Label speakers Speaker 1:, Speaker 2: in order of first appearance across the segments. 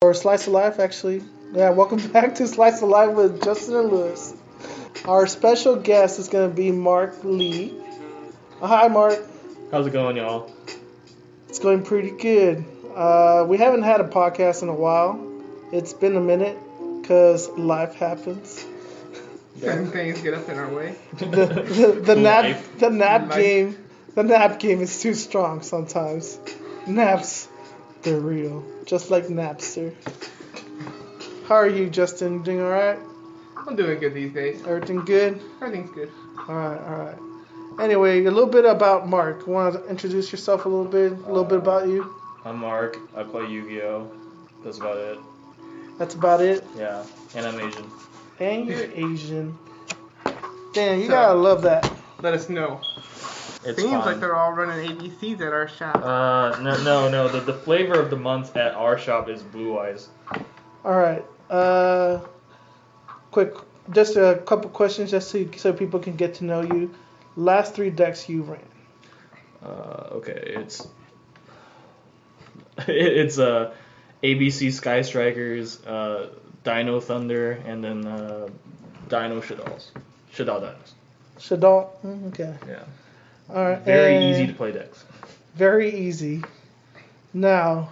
Speaker 1: Or Slice of Life, actually. Yeah, welcome back to Slice of Life with Justin and Lewis. Our special guest is going to be Mark Lee. Hi, Mark.
Speaker 2: How's it going, y'all?
Speaker 1: It's going pretty good. We haven't had a podcast in a while. It's been a minute because life happens.
Speaker 3: Certain things get up in our way.
Speaker 1: The nap game is too strong sometimes. Naps, they're real, just like Napster. How are you, Justin? Doing all right?
Speaker 3: I'm doing good these days.
Speaker 1: Everything good?
Speaker 3: Everything's good.
Speaker 1: All right. Anyway, a little bit about Mark. Want to introduce yourself a little bit? A little bit about you?
Speaker 2: I'm Mark. I play Yugioh. That's about it.
Speaker 1: That's about it?
Speaker 2: Yeah. And I'm Asian.
Speaker 1: And you're Asian. Damn, you gotta love that.
Speaker 3: Let us know.
Speaker 2: It's
Speaker 3: Seems
Speaker 2: fun.
Speaker 3: like they're all running ABCs at our shop.
Speaker 2: No. The flavor of the month at our shop is Blue Eyes.
Speaker 1: All right. Quick, just a couple questions just so people can get to know you. Last 3 decks you ran.
Speaker 2: Okay, it's ABC Sky Strikers, Dino Thunder, and then Dino Shaddolls. Shaddol Dinos.
Speaker 1: Shaddol? Okay.
Speaker 2: Yeah.
Speaker 1: All right.
Speaker 2: Very easy to play decks.
Speaker 1: Very easy. Now,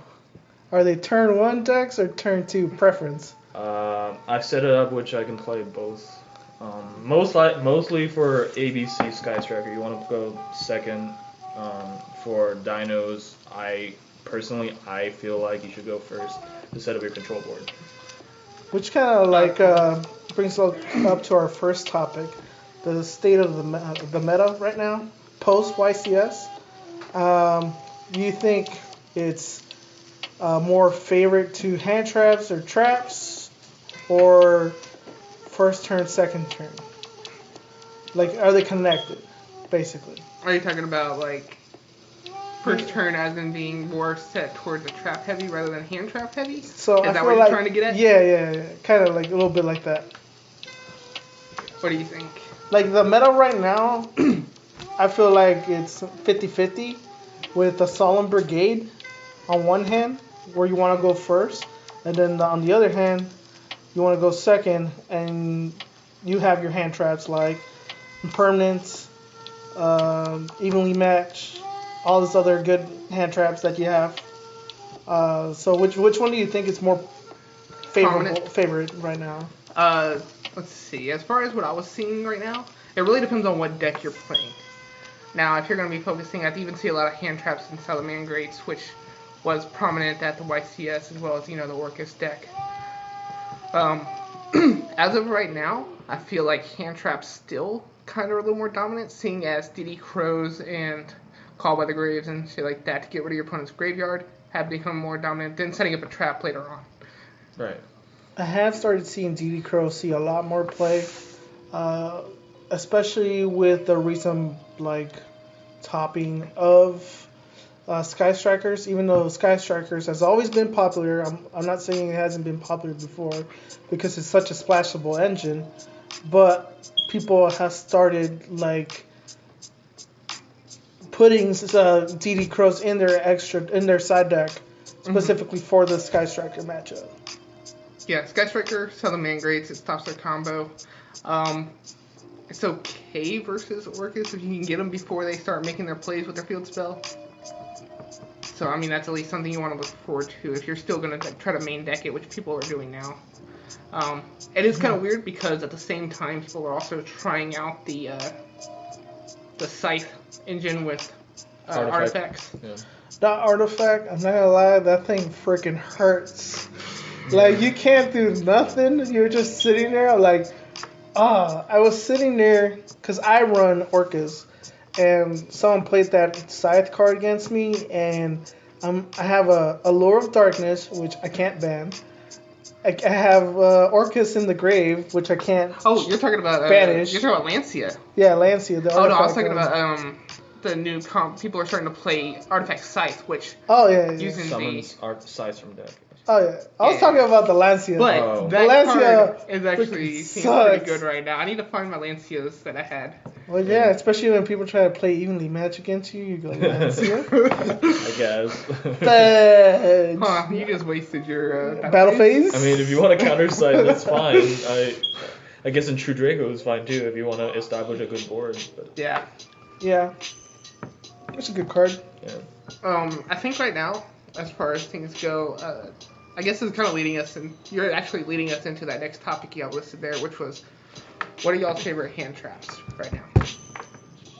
Speaker 1: are they turn 1 decks or turn 2 preference?
Speaker 2: I've set it up which I can play both. Mostly for ABC Sky Striker, you want to go second. For Dinos, I feel like you should go first to set up your control board. Which
Speaker 1: kind of brings up to our first topic, the state of the meta right now, post YCS. Do you think it's more favorite to hand traps or traps, or first turn, second turn? Like, are they connected, basically?
Speaker 3: Are you talking about, like, first turn as in being more set towards a trap heavy rather than hand trap heavy?
Speaker 1: So
Speaker 3: Is that what you're trying to get at?
Speaker 1: Yeah. Kind of like a little bit like that.
Speaker 3: What do you think?
Speaker 1: Like, the meta right now, I feel like it's 50-50 with the Solemn Brigade on one hand, where you want to go first, and then on the other hand, you want to go second, and you have your hand traps like Impermanence, Evenly Match, all this other good hand traps that you have. So which one do you think is more favorite right now?
Speaker 3: Let's see. As far as what I was seeing right now, it really depends on what deck you're playing. Now, if you're going to be focusing, I even see a lot of hand traps in Salamangreats, which was prominent at the YCS as well as, the Orcus deck. As of right now, I feel like hand traps still kind of a little more dominant, seeing as DD Crows and Call by the Graves and shit like that to get rid of your opponent's graveyard have become more dominant than setting up a trap later on.
Speaker 2: Right.
Speaker 1: I have started seeing DD Crow see a lot more play, especially with the recent topping of Sky Strikers. Even though Sky Strikers has always been popular, I'm not saying it hasn't been popular before because it's such a splashable engine, but people have started putting DD Crows in their side deck specifically for the Sky Striker matchup.
Speaker 3: Yeah, Sky Striker, Salamangreats, it stops their combo. It's okay versus Orcus if you can get them before they start making their plays with their field spell. So, that's at least something you want to look forward to if you're still going to try to main deck it, which people are doing now. It is kind of weird because at the same time, people are also trying out the Scythe engine with artifacts.
Speaker 2: Yeah.
Speaker 1: That artifact, I'm not gonna lie, that thing freaking hurts. You can't do nothing. You're just sitting there I was sitting there because I run Orcus, and someone played that Scythe card against me, and I have a Allure of Darkness, which I can't ban. I have Orcus in the Grave, which I can't.
Speaker 3: Oh, you're talking about
Speaker 1: banish.
Speaker 3: You're talking about Lancia.
Speaker 1: Yeah, Lancia. The
Speaker 3: I was
Speaker 1: artifact
Speaker 3: talking about the new people are starting to play Artifact Scythe, which using
Speaker 2: summons Scythe from deck.
Speaker 1: Oh yeah, I was talking about the Lancia.
Speaker 3: But that
Speaker 1: Lancia
Speaker 3: card is actually seems pretty good right now. I need to find my Lancias that I had.
Speaker 1: Well, yeah, especially when people try to play evenly match against you, you go, let's see it.
Speaker 2: I guess.
Speaker 1: Fudge.
Speaker 3: Huh, you just wasted your
Speaker 1: Battle phase?
Speaker 2: I mean, if you want to counter side, that's fine. I guess in True Draco is fine too if you want to establish a good board. But
Speaker 3: Yeah.
Speaker 1: Yeah. That's a good card.
Speaker 2: yeah.
Speaker 3: I think right now, as far as things go, I guess it's kind of leading us, and you're actually leading us into that next topic you have listed there, which was, what are y'all's favorite hand traps right now?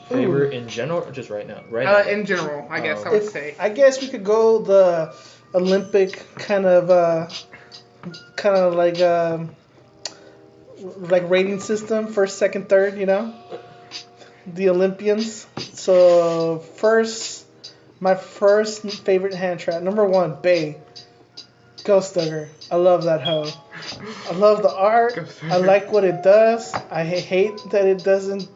Speaker 2: Favorite in general or just right now? Right now.
Speaker 3: In general, I guess I would say.
Speaker 1: I guess we could go the Olympic kind of like rating system, first, second, third, you know? The Olympians. So my first favorite hand trap, number 1, Bay. Ghost Dugger. I love that hoe. I love the art. I like what it does. I hate that it doesn't.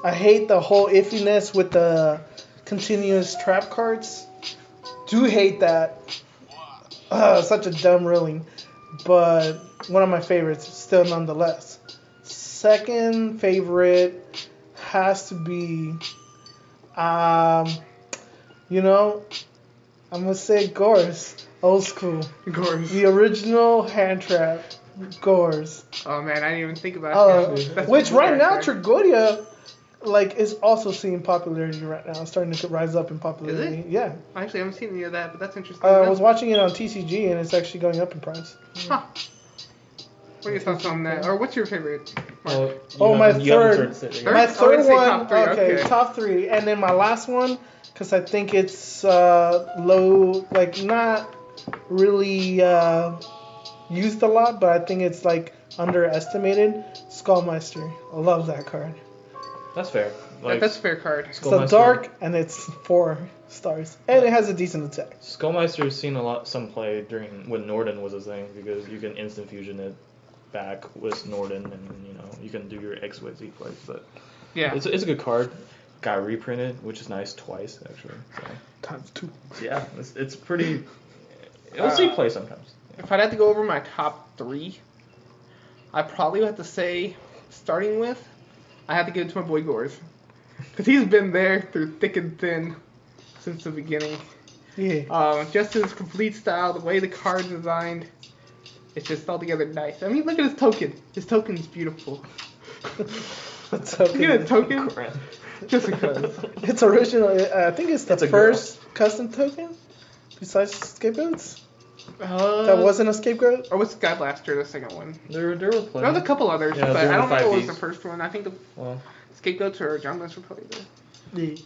Speaker 1: I hate the whole iffiness with the continuous trap cards. Do hate that. Such a dumb ruling. But one of my favorites, still nonetheless. Second favorite has to be, you know, I'm going to say Gores. Old school.
Speaker 3: Gores.
Speaker 1: The original hand trap. Gores.
Speaker 3: Oh man, I didn't even think about that.
Speaker 1: Which right now, Trigoria, like, is also seeing popularity right now. It's starting to rise up in popularity.
Speaker 3: Is it?
Speaker 1: Yeah.
Speaker 3: I actually haven't seen any of that, but that's interesting.
Speaker 1: I was watching it on TCG, and it's actually going up in price.
Speaker 3: Huh. What are your thoughts on that? Or what's your favorite?
Speaker 1: My third. My third
Speaker 3: say
Speaker 1: one.
Speaker 3: top three, okay.
Speaker 1: Top 3. And then my last one, because I think it's low, like, not really used a lot, but I think it's, like, underestimated. Skullmeister. I love that card.
Speaker 2: That's fair. Like,
Speaker 3: that's a fair card.
Speaker 1: It's a dark, and it's 4 stars. And it has a decent attack.
Speaker 2: Skullmeister's seen some play when Norden was a thing, because you can instant fusion it back with Norden, and you can do your XYZ plays. But
Speaker 3: yeah,
Speaker 2: it's a good card. Got reprinted, which is nice, twice actually. So.
Speaker 1: Times 2.
Speaker 2: Yeah, it's pretty. It'll see play sometimes.
Speaker 3: If I'd have to go over my top 3, I probably would have to say, starting with, I have to give it to my boy Gores. Because he's been there through thick and thin since the beginning.
Speaker 1: Yeah.
Speaker 3: Just his complete style, the way the card's designed, it's just altogether nice. I mean, look at his token. His token is beautiful.
Speaker 1: What's up?
Speaker 3: Look at his token. Just because.
Speaker 1: It's original. I think it's the first custom token besides scapegoats. That wasn't a scapegoat?
Speaker 3: Or was Sky Blaster the second one?
Speaker 2: There were plenty.
Speaker 3: There was a couple others,
Speaker 2: yeah,
Speaker 3: but I don't know what was
Speaker 2: Ds.
Speaker 3: the first one. I think the scapegoats or junglers were probably the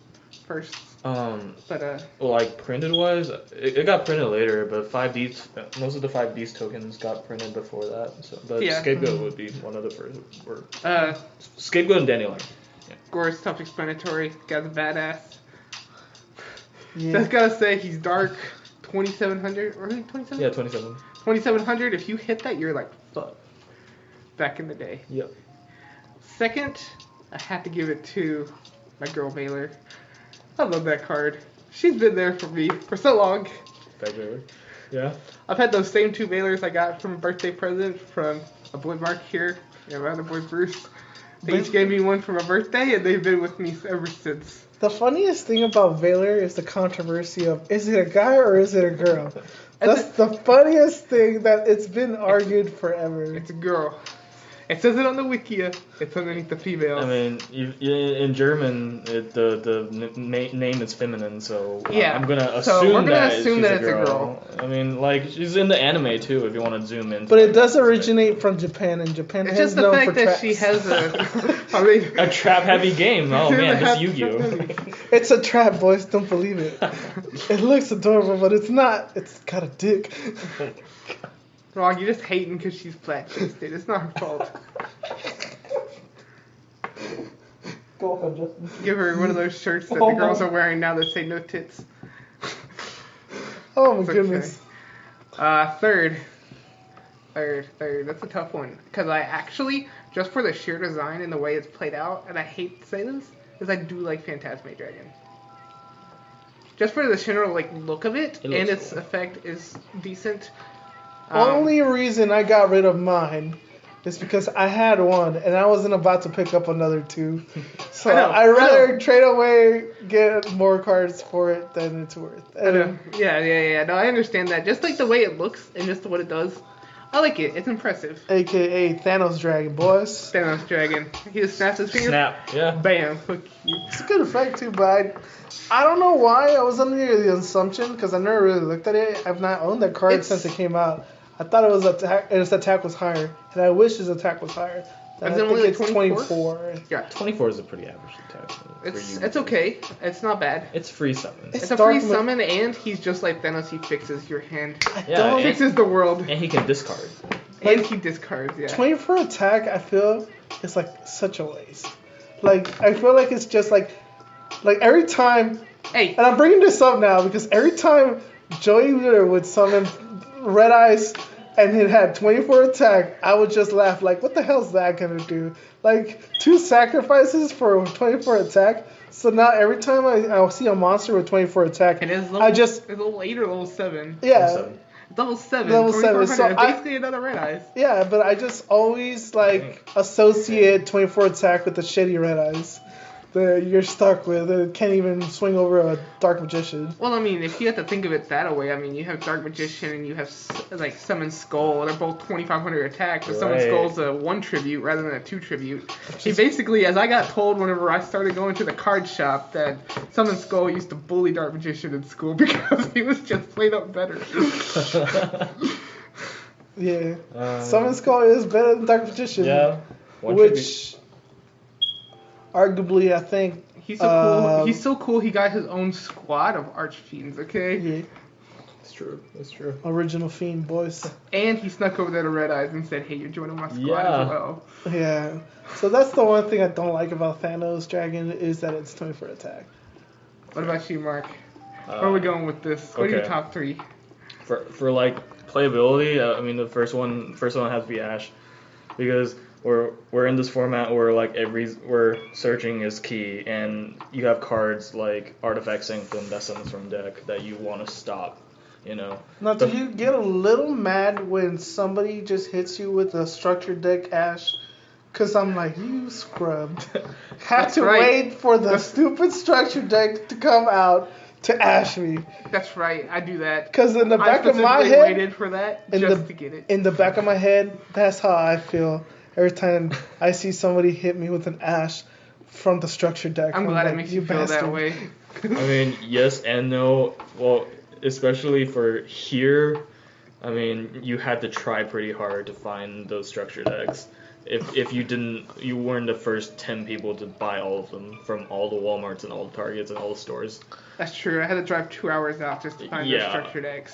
Speaker 3: first. But
Speaker 2: well, like printed wise, it got printed later, but 5Ds, most of the 5Ds tokens got printed before that. So, but
Speaker 3: yeah.
Speaker 2: Scapegoat would be one of the first. Scapegoat and Dandelion. Yeah.
Speaker 3: Gore's self-explanatory. Guy's a badass.
Speaker 1: Yeah.
Speaker 3: Just gotta say, he's dark. 2700 or 27?
Speaker 2: Yeah, 27.
Speaker 3: 2700. If you hit that, you're like fuck. Back in the day.
Speaker 2: Yep.
Speaker 3: Second, I have to give it to my girl Baylor. I love that card. She's been there for me for so long.
Speaker 2: Baylor. Yeah.
Speaker 3: I've had those same 2 Baylors I got from a birthday present from a boy Mark here and my other boy Bruce. They each gave me one for my birthday, and they've been with me ever since.
Speaker 1: The funniest thing about Valor is the controversy of, is it a guy or is it a girl? That's the funniest thing that it's been argued forever.
Speaker 3: It's a girl. It says it on the Wikia. It's underneath the female.
Speaker 2: I mean, in German, the name is feminine, so
Speaker 3: yeah.
Speaker 2: I'm gonna assume
Speaker 3: so we're gonna
Speaker 2: that
Speaker 3: assume
Speaker 2: she's
Speaker 3: that it's a girl.
Speaker 2: I mean, like she's in the anime too. If you want to zoom in.
Speaker 1: But it does originate from Japan, and Japan
Speaker 3: it's
Speaker 1: has
Speaker 3: just the
Speaker 1: known
Speaker 3: fact
Speaker 1: for
Speaker 3: that
Speaker 1: traps.
Speaker 3: she has a. I mean,
Speaker 2: a trap-heavy game. Oh man, this Yu-Gi-Oh.
Speaker 1: It's a trap, boys. Don't believe it. It looks adorable, but it's not. It's got a dick.
Speaker 3: Wrong, you're just hating because she's flat-chested. It's not her fault.
Speaker 1: Go on, Justin.
Speaker 3: Give her one of those shirts that the girls are wearing now that say no tits.
Speaker 1: Oh my
Speaker 3: It's
Speaker 1: goodness.
Speaker 3: Okay. Third. That's a tough one. Because I actually, just for the sheer design and the way it's played out, and I hate to say this, is I do like Phantasme Dragon. Just for the general look of it and its effect is decent.
Speaker 1: Only reason I got rid of mine It's because I had one and I wasn't about to pick up another two. So
Speaker 3: I
Speaker 1: I'd
Speaker 3: know.
Speaker 1: rather trade away, get more cards for it than it's worth.
Speaker 3: I know. Yeah. No, I understand that. Just like the way it looks and just what it does. I like it. It's impressive.
Speaker 1: AKA Thanos Dragon, boys.
Speaker 3: Thanos Dragon. He just snaps his finger.
Speaker 2: Snap. Yeah.
Speaker 3: Bam. Fuck you.
Speaker 1: It's a good effect too, but I don't know why I was under the assumption, because I never really looked at it. I've not owned that card since it came out. I thought it was its attack was higher, and I wish his attack was higher. And
Speaker 3: Is it
Speaker 1: I think
Speaker 3: only
Speaker 1: it's
Speaker 3: like
Speaker 1: 24.
Speaker 3: Yeah.
Speaker 2: 24 is a pretty average attack.
Speaker 3: It's okay. It's not bad.
Speaker 2: It's free summon.
Speaker 3: It's a free summon, and he's just like Thanos. He fixes your hand.
Speaker 2: Yeah,
Speaker 3: He fixes the world.
Speaker 2: And he can discard.
Speaker 3: And he discards, yeah.
Speaker 1: 24 attack, I feel, is like such a waste. Like, I feel like it's just like every time.
Speaker 3: Hey.
Speaker 1: And I'm bringing this up now because every time Joey Wheeler would summon Red Eyes and it had 24 attack, I would just laugh like, what the hell is that gonna do? Like, 2 sacrifices for 24 attack. So now every time I'll see a monster with 24 attack,
Speaker 3: And it's level 8 or level 7.
Speaker 1: Yeah.
Speaker 3: Level 7.
Speaker 1: Level 7. So
Speaker 3: basically another Red Eyes.
Speaker 1: Yeah, but I just always associate 24 attack with the shitty Red Eyes that you're stuck with. It can't even swing over a Dark Magician.
Speaker 3: Well, I mean, if you have to think of it that way, I mean, you have Dark Magician and you have Summon Skull. They're both 2,500 attack, but Summon Skull's a 1 tribute rather than a 2 tribute. He basically, as I got told whenever I started going to the card shop, that Summon Skull used to bully Dark Magician in school because he was just played up better.
Speaker 1: Yeah. Summon Skull is better than Dark Magician.
Speaker 2: Yeah.
Speaker 1: Which, arguably, I think...
Speaker 3: He's so cool. He's so cool, he got his own squad of Archfiends, okay?
Speaker 1: Yeah.
Speaker 2: That's true.
Speaker 1: Original Fiend, boys.
Speaker 3: And he snuck over there to Red Eyes and said, hey, you're joining my squad as well.
Speaker 1: Yeah. So that's the one thing I don't like about Thanos Dragon is that it's 24 attack.
Speaker 3: What about you, Mark? Where are we going with this? What are your top 3?
Speaker 2: For like playability, I mean the first one has to be Ash, because we're in this format where where searching is key, and you have cards like Artifact Sanctum that summons from deck that you want to stop. You know.
Speaker 1: Now, do you get a little mad when somebody just hits you with a structured deck Ash? Because I'm like, you scrubbed. Had to wait for the stupid structured deck to come out to Ash me.
Speaker 3: That's right, I do that.
Speaker 1: Because in the back of my head,
Speaker 3: waited for that just to get it.
Speaker 1: In the back of my head, that's how I feel every time I see somebody hit me with an Ash from the structured deck.
Speaker 3: I'm glad it makes you feel that way.
Speaker 2: I mean, yes and no. Well, especially for here, I mean, you had to try pretty hard to find those structured decks. If you weren't the first 10 people to buy all of them from all the Walmarts and all the Targets and all the stores.
Speaker 3: That's true. I had to drive 2 hours out just to find the structured decks.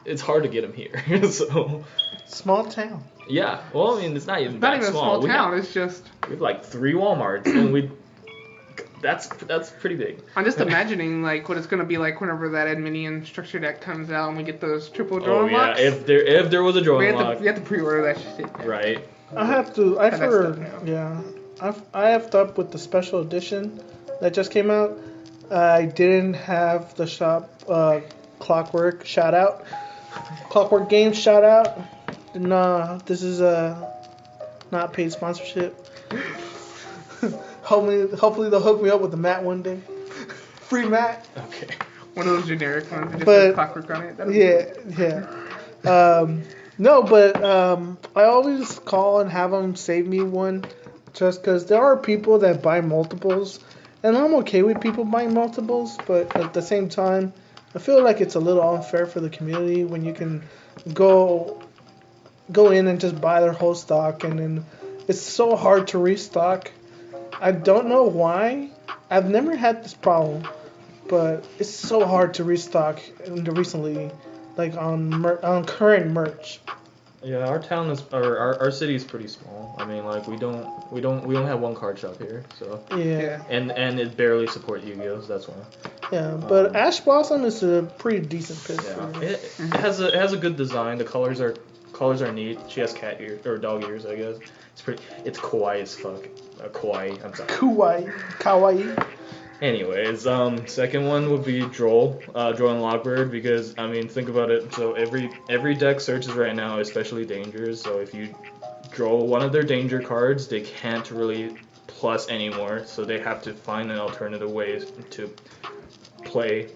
Speaker 2: It's hard to get them here. So
Speaker 1: small town.
Speaker 2: Yeah. Well, I mean, it's not even that
Speaker 3: even
Speaker 2: small.
Speaker 3: A small town. It's just
Speaker 2: we have like 3 Walmarts, and that's pretty big.
Speaker 3: I'm just imagining like what it's gonna be like whenever that Adminion structure deck comes out and we get those triple draw unlocks.
Speaker 2: Yeah, if there was a draw unlock,
Speaker 3: we have to pre-order that shit.
Speaker 2: Right.
Speaker 1: I have up with the special edition that just came out. I didn't have the shop Clockwork shout out. Clockwork Games shout out. Nah, this is not paid sponsorship. Hopefully they'll hook me up with the mat one day. Free mat.
Speaker 2: Okay.
Speaker 3: One of those generic ones that just says Clockwork on it. I always call and have them save me one, just because there are people that buy multiples, and I'm okay with people buying multiples, but at the same time, I feel like it's a little unfair for the community when you can go in and just buy their whole stock, and then it's so hard to restock. I don't know why. I've never had this problem, but it's so hard to restock recently, like on current merch.
Speaker 2: Yeah, our town is our city is pretty small. I mean, like we don't have one card shop here, so
Speaker 1: yeah.
Speaker 2: And it barely supports Yu-Gi-Ohs. That's why.
Speaker 1: Yeah, but Ash Blossom is a pretty decent pick.
Speaker 2: Yeah, it has a good design. The colors are neat. She has cat ears or dog ears, I guess. It's kawaii as fuck. Kawaii. I'm sorry.
Speaker 1: Kawaii.
Speaker 2: Anyways, second one would be Droll and Lockbird, because I mean think about it. So every deck searches right now, especially Dangers. So if you draw one of their danger cards, they can't really plus anymore, so they have to find an alternative way to play,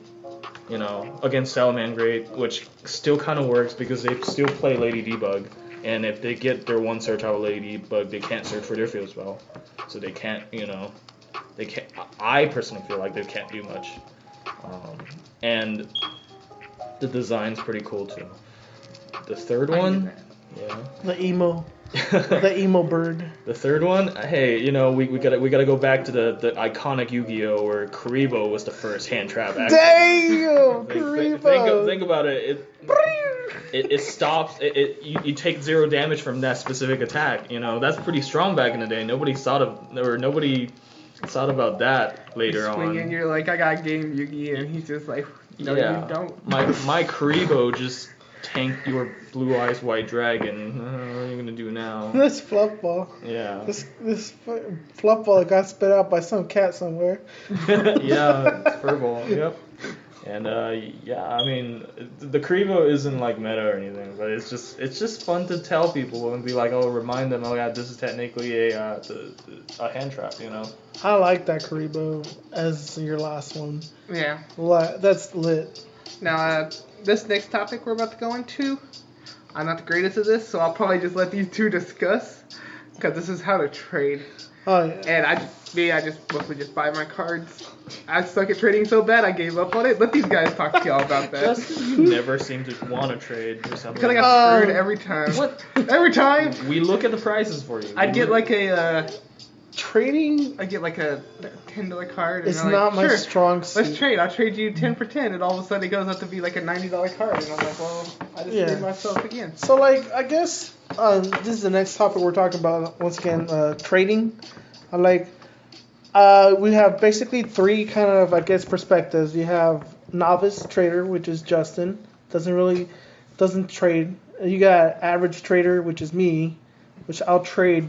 Speaker 2: against Salamangreat, which still kind of works because they still play Lady Debug, and if they get their one search out of Lady Debug, they can't search for their field spell, so they can't, they can't. I personally feel like they can't do much, and the design's pretty cool too. The third one, yeah.
Speaker 1: The emo bird.
Speaker 2: The third one, hey, we gotta go back to the iconic Yu-Gi-Oh! Where Karibo was the first hand trap.
Speaker 1: Damn, Karibo.
Speaker 2: Think about it. It stops. You take 0 damage from that specific attack. That's pretty strong back in the day. Nobody thought about that later on.
Speaker 3: And you're like, I got game Yu-Gi-Oh! And he's just like, no, you don't.
Speaker 2: My Karibo just tanked your Blue Eyes White Dragon. What are you gonna do now?
Speaker 1: This fluff ball.
Speaker 2: Yeah.
Speaker 1: This fluff ball that got spit out by some cat somewhere.
Speaker 2: Yeah, it's furball. Yep. And I mean, the Karibo isn't like meta or anything, but it's just fun to tell people and be like, remind them, yeah, this is technically a hand trap,
Speaker 1: I like that Karibo as your last one.
Speaker 3: Yeah.
Speaker 1: That's lit.
Speaker 3: Now, this next topic we're about to go into, I'm not the greatest at this, so I'll probably just let these two discuss, because this is how to trade.
Speaker 1: Oh, yeah.
Speaker 3: And I just mostly just buy my cards. I suck at trading so bad I gave up on it. Let these guys talk to y'all about that.
Speaker 2: Justin, you never seem to want to trade or something.
Speaker 3: Because I got screwed every time.
Speaker 2: What?
Speaker 3: Every time.
Speaker 2: We look at the prices for you.
Speaker 3: I'd get like a
Speaker 1: trading.
Speaker 3: I get like a $10 card. And
Speaker 1: it's
Speaker 3: I'm
Speaker 1: not
Speaker 3: like,
Speaker 1: my strong suit.
Speaker 3: Let's trade. I'll trade you 10 for 10, and all of a sudden it goes up to be like a $90 card, and I'm like, well, I just made myself again.
Speaker 1: So I guess this is the next topic we're talking about. Once again, trading. We have basically 3 kind of, I guess, perspectives. You have novice trader, which is Justin, doesn't trade. You got average trader, which is me, which I'll trade.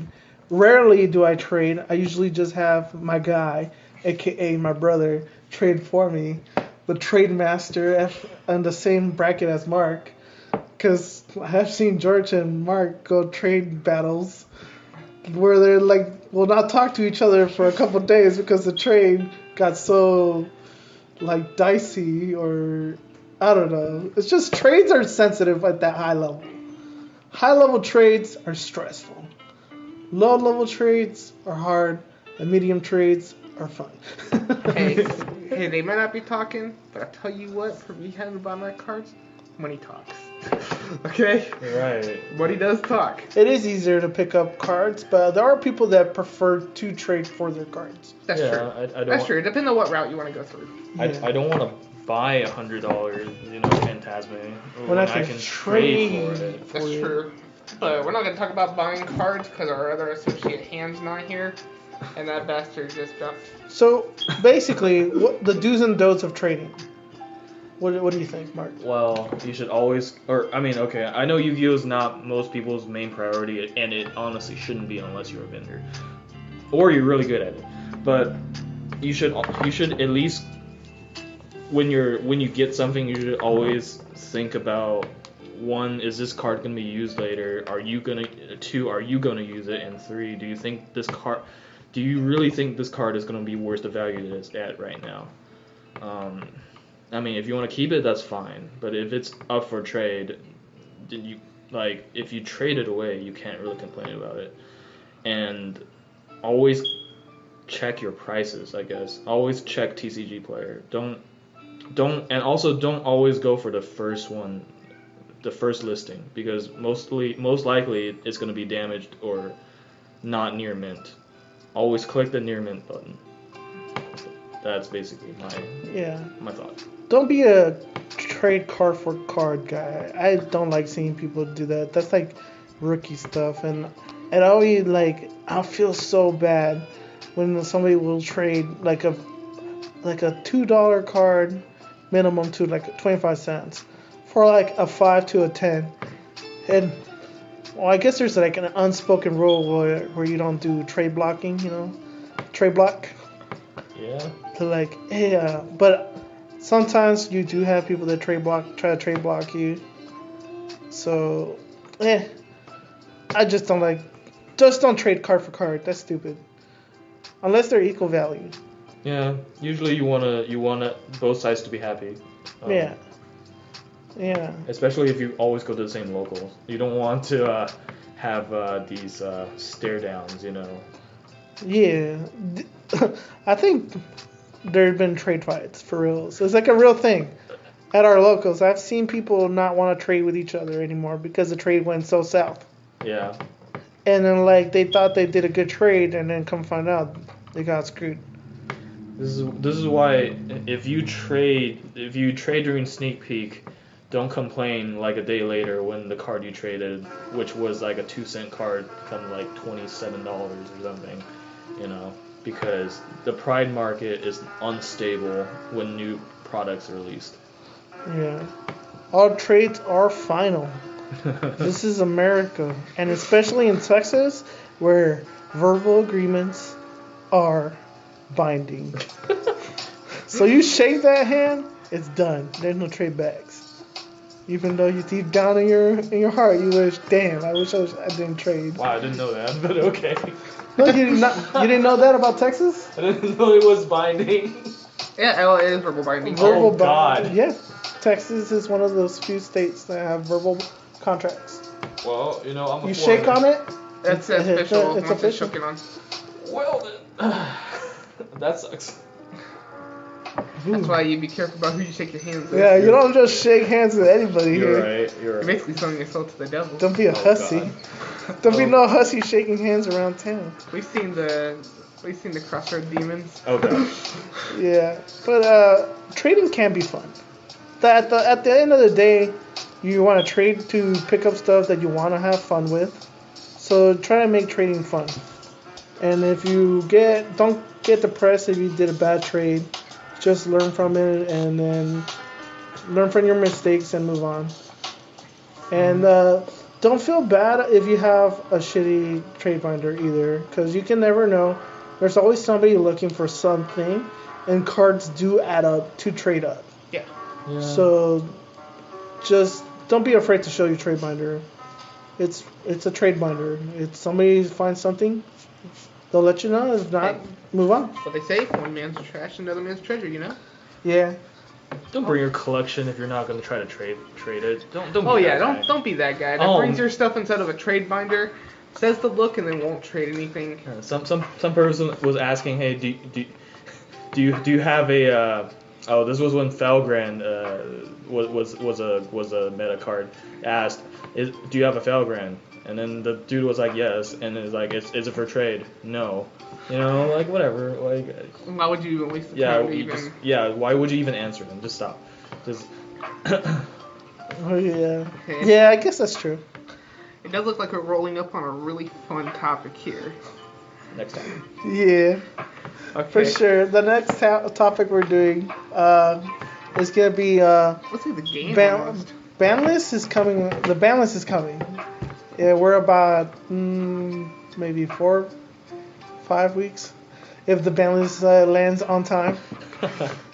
Speaker 1: Rarely do I trade. I usually just have my guy, aka my brother, trade for me. The trade master in the same bracket as Mark, because I have seen George and Mark go trade battles where they're like, will not talk to each other for a couple days because the trade got so dicey, or I don't know. It's just trades are sensitive at that high level. High level trades are stressful. Low level trades are hard, and medium trades are fun.
Speaker 3: hey, they might not be talking, but I tell you what, for me having to buy my cards, money talks. Okay?
Speaker 2: Right.
Speaker 3: Money does talk.
Speaker 1: It is easier to pick up cards, but there are people that prefer to trade for their cards.
Speaker 3: That's true. That's true. It depends on what route you want to go through.
Speaker 2: Yeah. I don't want to buy $100, Phantasme
Speaker 1: when I can trade
Speaker 2: for it.
Speaker 3: That's true. But we're not going to talk about buying cards because our other associate Ham's not here, and that bastard just got.
Speaker 1: So basically, what the do's and don'ts of trading. What do you think, Mark?
Speaker 2: Well, you should always, I know Yu-Gi-Oh! Is not most people's main priority, and it honestly shouldn't be unless you're a vendor, or you're really good at it. But you should at least, when you get something, you should always think about, 1, is this card going to be used later? 2, are you going to use it? And 3, do you really think this card is going to be worth the value that it's at right now? If you want to keep it, that's fine. But if it's up for trade, then if you trade it away, you can't really complain about it. And always check your prices, I guess. Always check TCG Player. Don't always go for the first one, the first listing, because most likely it's going to be damaged or not near mint. Always click the near mint button. That's basically my thought.
Speaker 1: Don't be a trade card for card guy. I don't like seeing people do that. That's like rookie stuff, and it always I feel so bad when somebody will trade like a $2 card minimum to 25 cents for a 5 to a 10. And I guess there's an unspoken rule where you don't do trade blocking, trade block.
Speaker 2: Yeah.
Speaker 1: To but sometimes you do have people that try to trade block you. So, I just don't like Just don't trade card for card. That's stupid. Unless they're equal value.
Speaker 2: Yeah, usually you wanna both sides to be happy.
Speaker 1: Yeah. Yeah.
Speaker 2: Especially if you always go to the same locals. You don't want to have these stare downs, you know.
Speaker 1: Yeah. I think there have been trade fights for real. So it's like a real thing. At our locals, I've seen people not want to trade with each other anymore because the trade went so south.
Speaker 2: Yeah.
Speaker 1: And then like they thought they did a good trade, and then come find out they got screwed.
Speaker 2: This is why if you trade during sneak peek, don't complain like a day later when the card you traded, which was like a 2-cent card, come like $27 or something, you know, because the Pride market is unstable when new products are released.
Speaker 1: Yeah. All trades are final. This is America, and especially in Texas, where verbal agreements are binding. So you shake that hand, it's done. There's no trade backs. Even though you deep down in your heart, you wish, damn, I wish I didn't trade.
Speaker 2: Wow, I didn't know that, but okay.
Speaker 1: No, you didn't know that about Texas?
Speaker 2: I didn't know it was binding.
Speaker 3: Yeah, well, it is verbal binding.
Speaker 1: Verbal
Speaker 2: God.
Speaker 1: Yeah. Texas is one of those few states that have verbal contracts.
Speaker 2: Well, you know, I'm a
Speaker 1: You
Speaker 2: foreigner.
Speaker 1: shake on it,
Speaker 3: That's official.
Speaker 1: It's
Speaker 3: Once
Speaker 1: official.
Speaker 3: shaken on.
Speaker 2: Well, then. That sucks.
Speaker 3: That's why you be careful about who you shake your hands with.
Speaker 1: Yeah, you don't just shake hands with anybody
Speaker 2: You're
Speaker 1: here.
Speaker 2: right. You're
Speaker 3: You're
Speaker 2: right.
Speaker 3: basically selling yourself to the devil.
Speaker 1: Don't be a hussy.
Speaker 2: God.
Speaker 1: Don't be no hussy shaking hands around town.
Speaker 3: We've seen the crossroad demons.
Speaker 2: Oh god.
Speaker 1: Yeah, but trading can be fun. At the end of the day, you want to trade to pick up stuff that you want to have fun with. So try to make trading fun. And if you don't get depressed if you did a bad trade. Just learn from it and then learn from your mistakes and move on. And don't feel bad if you have a shitty trade binder either, because you can never know. There's always somebody looking for something, and cards do add up to trade up.
Speaker 3: Yeah.
Speaker 1: So just don't be afraid to show your trade binder. It's a trade binder. If somebody finds something, they'll let you know. If not, move on.
Speaker 3: What they say, one man's trash, another man's treasure, you know?
Speaker 1: Yeah.
Speaker 2: Don't bring your collection if you're not going to try to trade it. Don't.
Speaker 3: Oh
Speaker 2: be
Speaker 3: yeah,
Speaker 2: that guy.
Speaker 3: don't be that guy. That brings your stuff inside of a trade binder, says the look, and then won't trade anything.
Speaker 2: Some person was asking, hey, do you have a this was when Felgrand was a meta card. Asked, do you have a Felgrand? And then the dude was like, yes. And it's like, is it for trade? No. You know, like whatever. Like.
Speaker 3: Why would you even waste the time to even?
Speaker 2: Why would you even answer them? Just stop. Just.
Speaker 1: Oh yeah.
Speaker 3: Okay.
Speaker 1: Yeah, I guess that's true.
Speaker 3: It does look like we're rolling up on a really fun topic here.
Speaker 2: Next time.
Speaker 1: Yeah.
Speaker 3: Okay.
Speaker 1: For sure. The next topic we're doing is gonna be
Speaker 3: Let's do the game almost.
Speaker 1: ban list is coming. The ban list is coming. Yeah, we're about maybe 4-5 weeks if the ban list lands on time.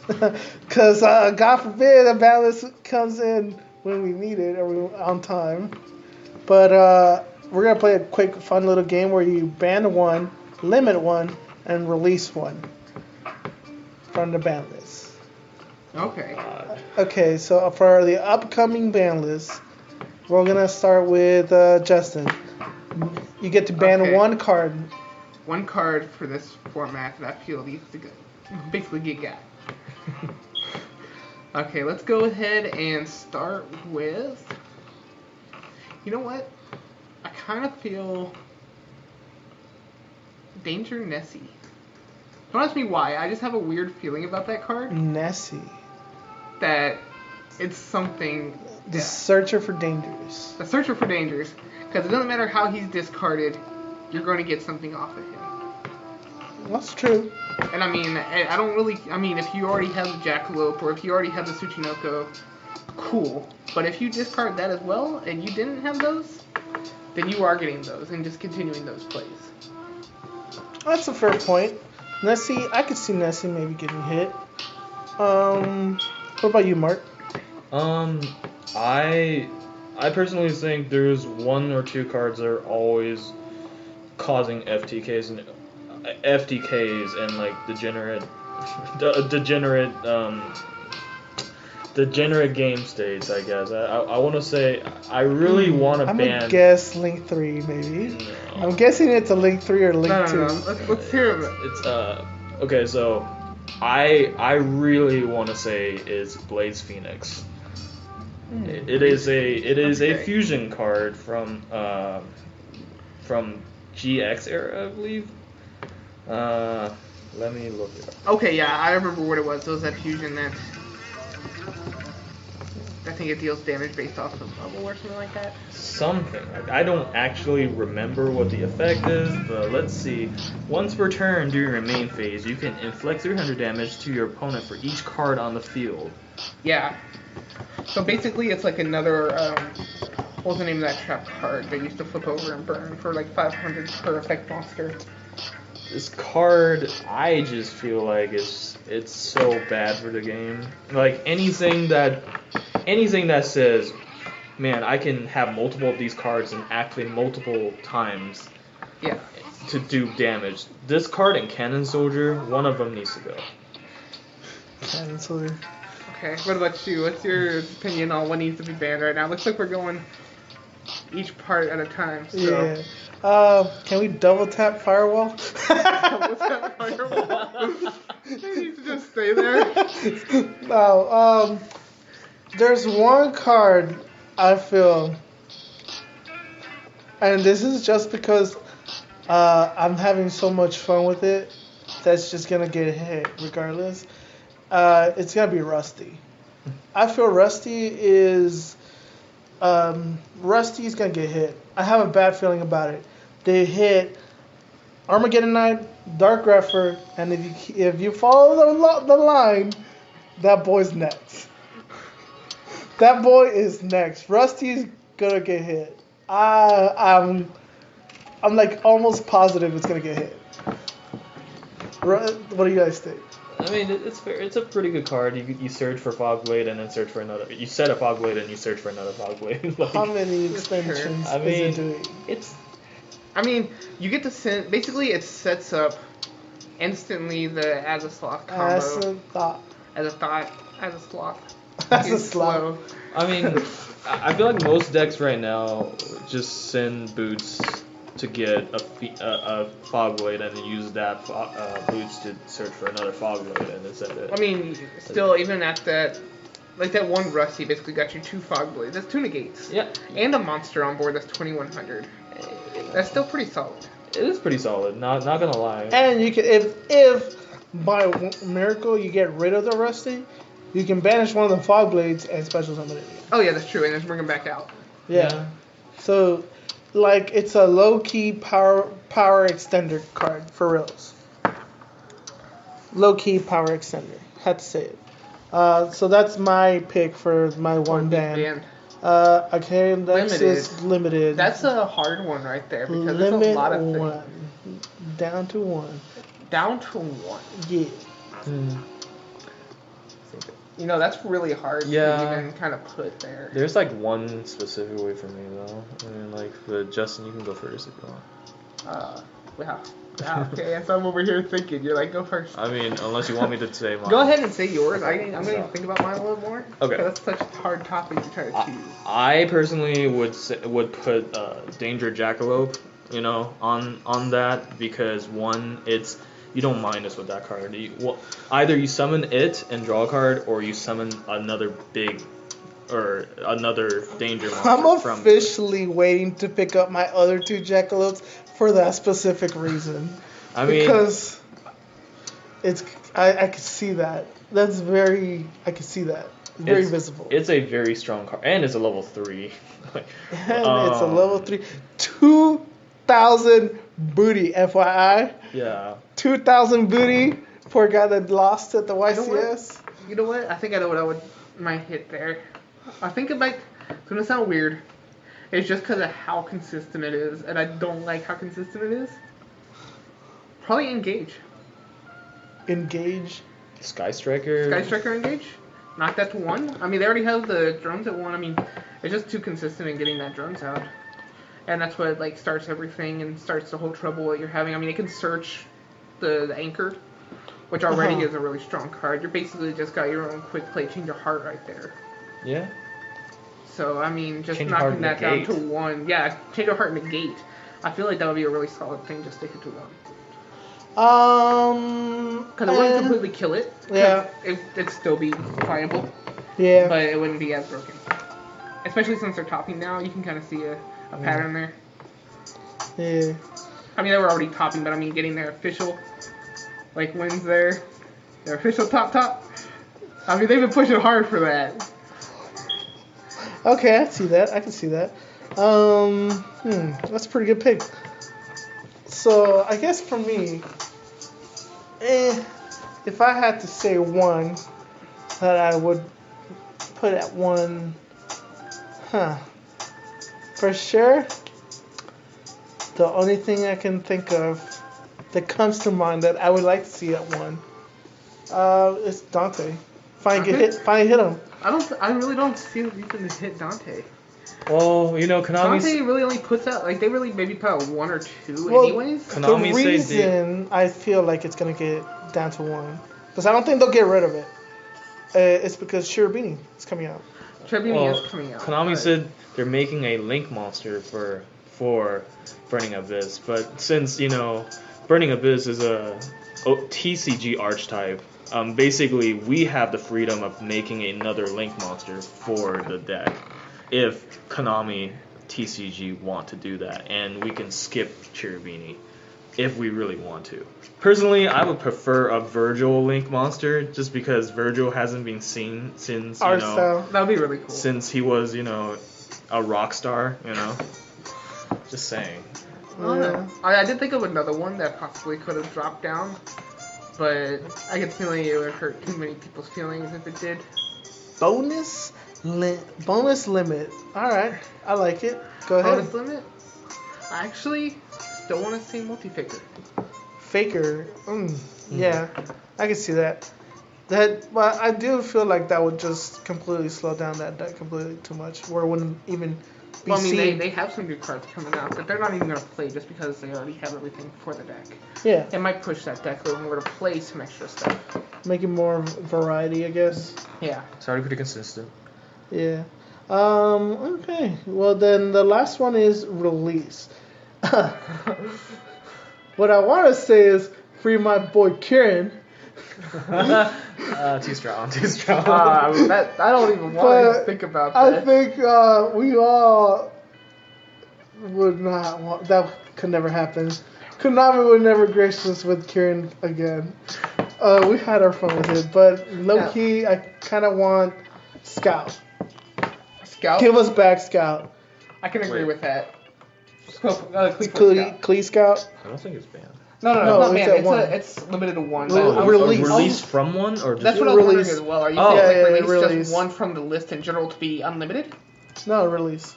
Speaker 1: Because God forbid the ban list comes in when we need it or on time. But we're gonna play a quick, fun little game where you ban one, limit one, and release one from the ban list.
Speaker 3: Okay.
Speaker 1: Okay, so for the upcoming ban list, we're gonna start with Justin. You get to ban one card.
Speaker 3: One card for this format that I feel needs to basically get got. Okay, let's go ahead and start with. You know what? I kind of feel Danger Nessie. Don't ask me why. I just have a weird feeling about that card.
Speaker 1: Nessie.
Speaker 3: That it's something.
Speaker 1: The Searcher for Dangers.
Speaker 3: The Searcher for Dangers. Because it doesn't matter how he's discarded, you're going to get something off of him.
Speaker 1: That's true.
Speaker 3: And I mean, I don't really. I mean, if you already have the Jackalope or if you already have the Tsuchinoko, cool. But if you discard that as well and you didn't have those, then you are getting those and just continuing those plays.
Speaker 1: That's a fair point. Nessie, I could see Nessie maybe getting hit. What about you, Mark?
Speaker 2: I personally think there's one or two cards that are always causing FTKs and like degenerate game states, I guess. I want to say I really want to
Speaker 1: I'm
Speaker 2: ban.
Speaker 1: gonna guess Link 3 maybe.
Speaker 2: No.
Speaker 1: I'm guessing it's a Link 3 or Link 2.
Speaker 3: No. Let's hear it.
Speaker 2: It's okay. So I really want to say is Blaze Phoenix. It is a fusion card from GX era, I believe. Let me look it up.
Speaker 3: Okay, yeah, I remember what it was. It was that fusion that I think it deals damage based off of level or something like that.
Speaker 2: Something. I don't actually remember what the effect is, but let's see. Once per turn during your main phase, you can inflict 300 damage to your opponent for each card on the field.
Speaker 3: Yeah. So basically, it's like another. What was the name of that trap card that used to flip over and burn for like 500 per effect monster?
Speaker 2: This card, I just feel like it's so bad for the game. Like anything that says, man, I can have multiple of these cards and activate multiple times.
Speaker 3: Yeah.
Speaker 2: To do damage. This card and Cannon Soldier, one of them needs to go.
Speaker 1: Cannon Soldier.
Speaker 3: Okay. What about you? What's your opinion on what needs to be banned right now? Looks like we're going each part at a time. So.
Speaker 1: Yeah. Can we double tap Firewall?
Speaker 3: Double tap Firewall? You need to just stay there.
Speaker 1: No. There's one card I feel, and this is just because I'm having so much fun with it, that's just gonna get hit regardless. It's gonna be Rusty. I feel Rusty's gonna get hit. I have a bad feeling about it. They hit Armageddon Knight, Dark Grepher, and if you follow the line, that boy's next. That boy is next. Rusty's gonna get hit. I'm like almost positive it's gonna get hit. What do you guys think?
Speaker 2: I mean, it's fair. It's a pretty good card. You search for Fogblade and then search for another. You set a Fogblade and you search for another Fogblade. Like,
Speaker 1: how many extensions
Speaker 2: I mean,
Speaker 1: is it doing?
Speaker 3: You get to send. Basically, it sets up instantly the as a sloth combo.
Speaker 1: As a thought.
Speaker 3: As a thought. As a sloth.
Speaker 1: As a sloth.
Speaker 2: I mean, I feel like most decks right now just send boots to get a Fogblade and then use that boots to search for another Fogblade and then send it.
Speaker 3: I mean, still, even at that, like that one Rusty basically got you 2 Fogblades. That's 2 negates.
Speaker 2: Yeah.
Speaker 3: And a monster on board that's 2100. That's still pretty solid.
Speaker 2: It is pretty solid. Not gonna lie.
Speaker 1: And you can, if by miracle you get rid of the Rusty, you can banish one of the Fogblades and special summon it.
Speaker 3: Oh yeah, that's true, and then bring them back out.
Speaker 1: Yeah. So, like, it's a low-key power extender card, for reals. Low-key power extender. Had to say it. So that's my pick for my one ban. Okay, next is limited.
Speaker 3: That's a hard one right there, because
Speaker 1: Limit
Speaker 3: there's a lot of
Speaker 1: one. Down to 1.
Speaker 3: Down to 1.
Speaker 1: Yeah.
Speaker 3: You know, that's really hard to even kind of put there.
Speaker 2: There's like one specific way for me though. I mean, like, but Justin, you can go first if you want.
Speaker 3: Wow. Okay, so I'm over here thinking. You're like, go first.
Speaker 2: I mean, unless you want me to say mine.
Speaker 3: Go ahead and say yours. I'm going to think about mine a little more.
Speaker 2: Okay.
Speaker 3: That's such a hard topic to try to choose.
Speaker 2: I personally would put Danger Jackalope, on that, because one, you don't mind us with that card. Either you summon it and draw a card, or you summon another danger monster.
Speaker 1: I'm officially waiting to pick up my other 2 Jackalopes for that specific reason.
Speaker 2: I mean,
Speaker 1: because I can see that. I can see that. It's very visible.
Speaker 2: It's a very strong card, and it's a level 3.
Speaker 1: And it's a level 3. 2,000 booty, FYI.
Speaker 2: Yeah.
Speaker 1: 2,000 booty for a guy that lost at the YCS.
Speaker 3: You know what? I think I know what might hit there. I think it's going to sound weird. It's just because of how consistent it is, and I don't like how consistent it is. Probably Engage.
Speaker 1: Engage?
Speaker 2: Sky Striker
Speaker 3: Engage? Knock that to 1. I mean, they already have the drones at 1. I mean, it's just too consistent in getting that drones out. and that's what like starts everything and starts the whole trouble that you're having. I mean, it can search the anchor, which already is a really strong card. You're basically just got your own quick play change your heart right there.
Speaker 2: Yeah.
Speaker 3: So I mean, just
Speaker 2: Change
Speaker 3: knocking that down
Speaker 2: negate.
Speaker 3: to 1. Yeah, change your heart negate. I feel like that would be a really solid thing. Just stick it to 1. Because it wouldn't completely kill it.
Speaker 1: Yeah.
Speaker 3: It'd still be viable.
Speaker 1: Yeah.
Speaker 3: But it wouldn't be as broken. Especially since they're topping now, you can kind of see a pattern there.
Speaker 1: Yeah.
Speaker 3: I mean, they were already topping, but I mean, getting their official, like, wins there. Their official top. I mean, they've been pushing hard for that.
Speaker 1: Okay, I see that. I can see that. That's a pretty good pick. So, I guess for me, if I had to say one that I would put at 1, for sure, the only thing I can think of that comes to mind that I would like to see at 1 is Dante. If I hit him.
Speaker 3: I really don't see a reason to hit Dante.
Speaker 2: Well, you know, Konami.
Speaker 3: Dante really only puts out, like, they really maybe put out 1 or 2
Speaker 1: Well,
Speaker 3: anyways.
Speaker 2: Konami
Speaker 1: the reason I feel like it's going to get down to 1, because I don't think they'll get rid of it, it's because Shirobini is coming out.
Speaker 3: Shirobini is coming out.
Speaker 2: Konami said they're making a Link monster for Burning Abyss, but since, you know, Burning Abyss is a TCG archetype, basically we have the freedom of making another Link monster for the deck if Konami TCG want to do that, and we can skip Cherubini if we really want to. Personally, I would prefer a Virgil Link monster just because Virgil hasn't been seen since, you know,
Speaker 3: that'd be really cool.
Speaker 2: Since he was, you know, a rock star, you know. Just saying.
Speaker 3: Yeah. I did think of another one that possibly could have dropped down, but I get the feeling it would hurt too many people's feelings if it did.
Speaker 1: Bonus limit. All right, I like it. Go ahead.
Speaker 3: Bonus limit? I actually still want to see multi-faker.
Speaker 1: Faker. Yeah, I can see that. But I do feel like that would just completely slow down that deck completely too much, where it wouldn't even be
Speaker 3: Well, I mean,
Speaker 1: seen.
Speaker 3: they have some good cards coming out, but they're not even going to play just because they already have everything for the deck.
Speaker 1: Yeah.
Speaker 3: It might push that deck a little more to play some extra stuff.
Speaker 1: Making more variety, I guess.
Speaker 3: Yeah.
Speaker 2: It's already pretty consistent.
Speaker 1: Yeah. Okay. Well, then the last one is release. What I want to say is free my boy Kieran.
Speaker 2: Too strong.
Speaker 3: I don't even want to think about that.
Speaker 1: I think we all would not want that. Could never happen. Konami would never grace us with Kieran again. We had our fun with it, but low key, I kind of want Scout.
Speaker 3: Scout?
Speaker 1: Give us back Scout.
Speaker 3: I can agree with that. Clee
Speaker 1: Scout.
Speaker 2: I don't think it's banned.
Speaker 3: No,
Speaker 1: it's
Speaker 3: man.
Speaker 1: one.
Speaker 3: It's limited to 1.
Speaker 1: Release
Speaker 2: from one, or just
Speaker 3: that's what I was
Speaker 1: release?
Speaker 3: wondering as well. Are you saying release just 1 from the list in general to be unlimited?
Speaker 1: No, release.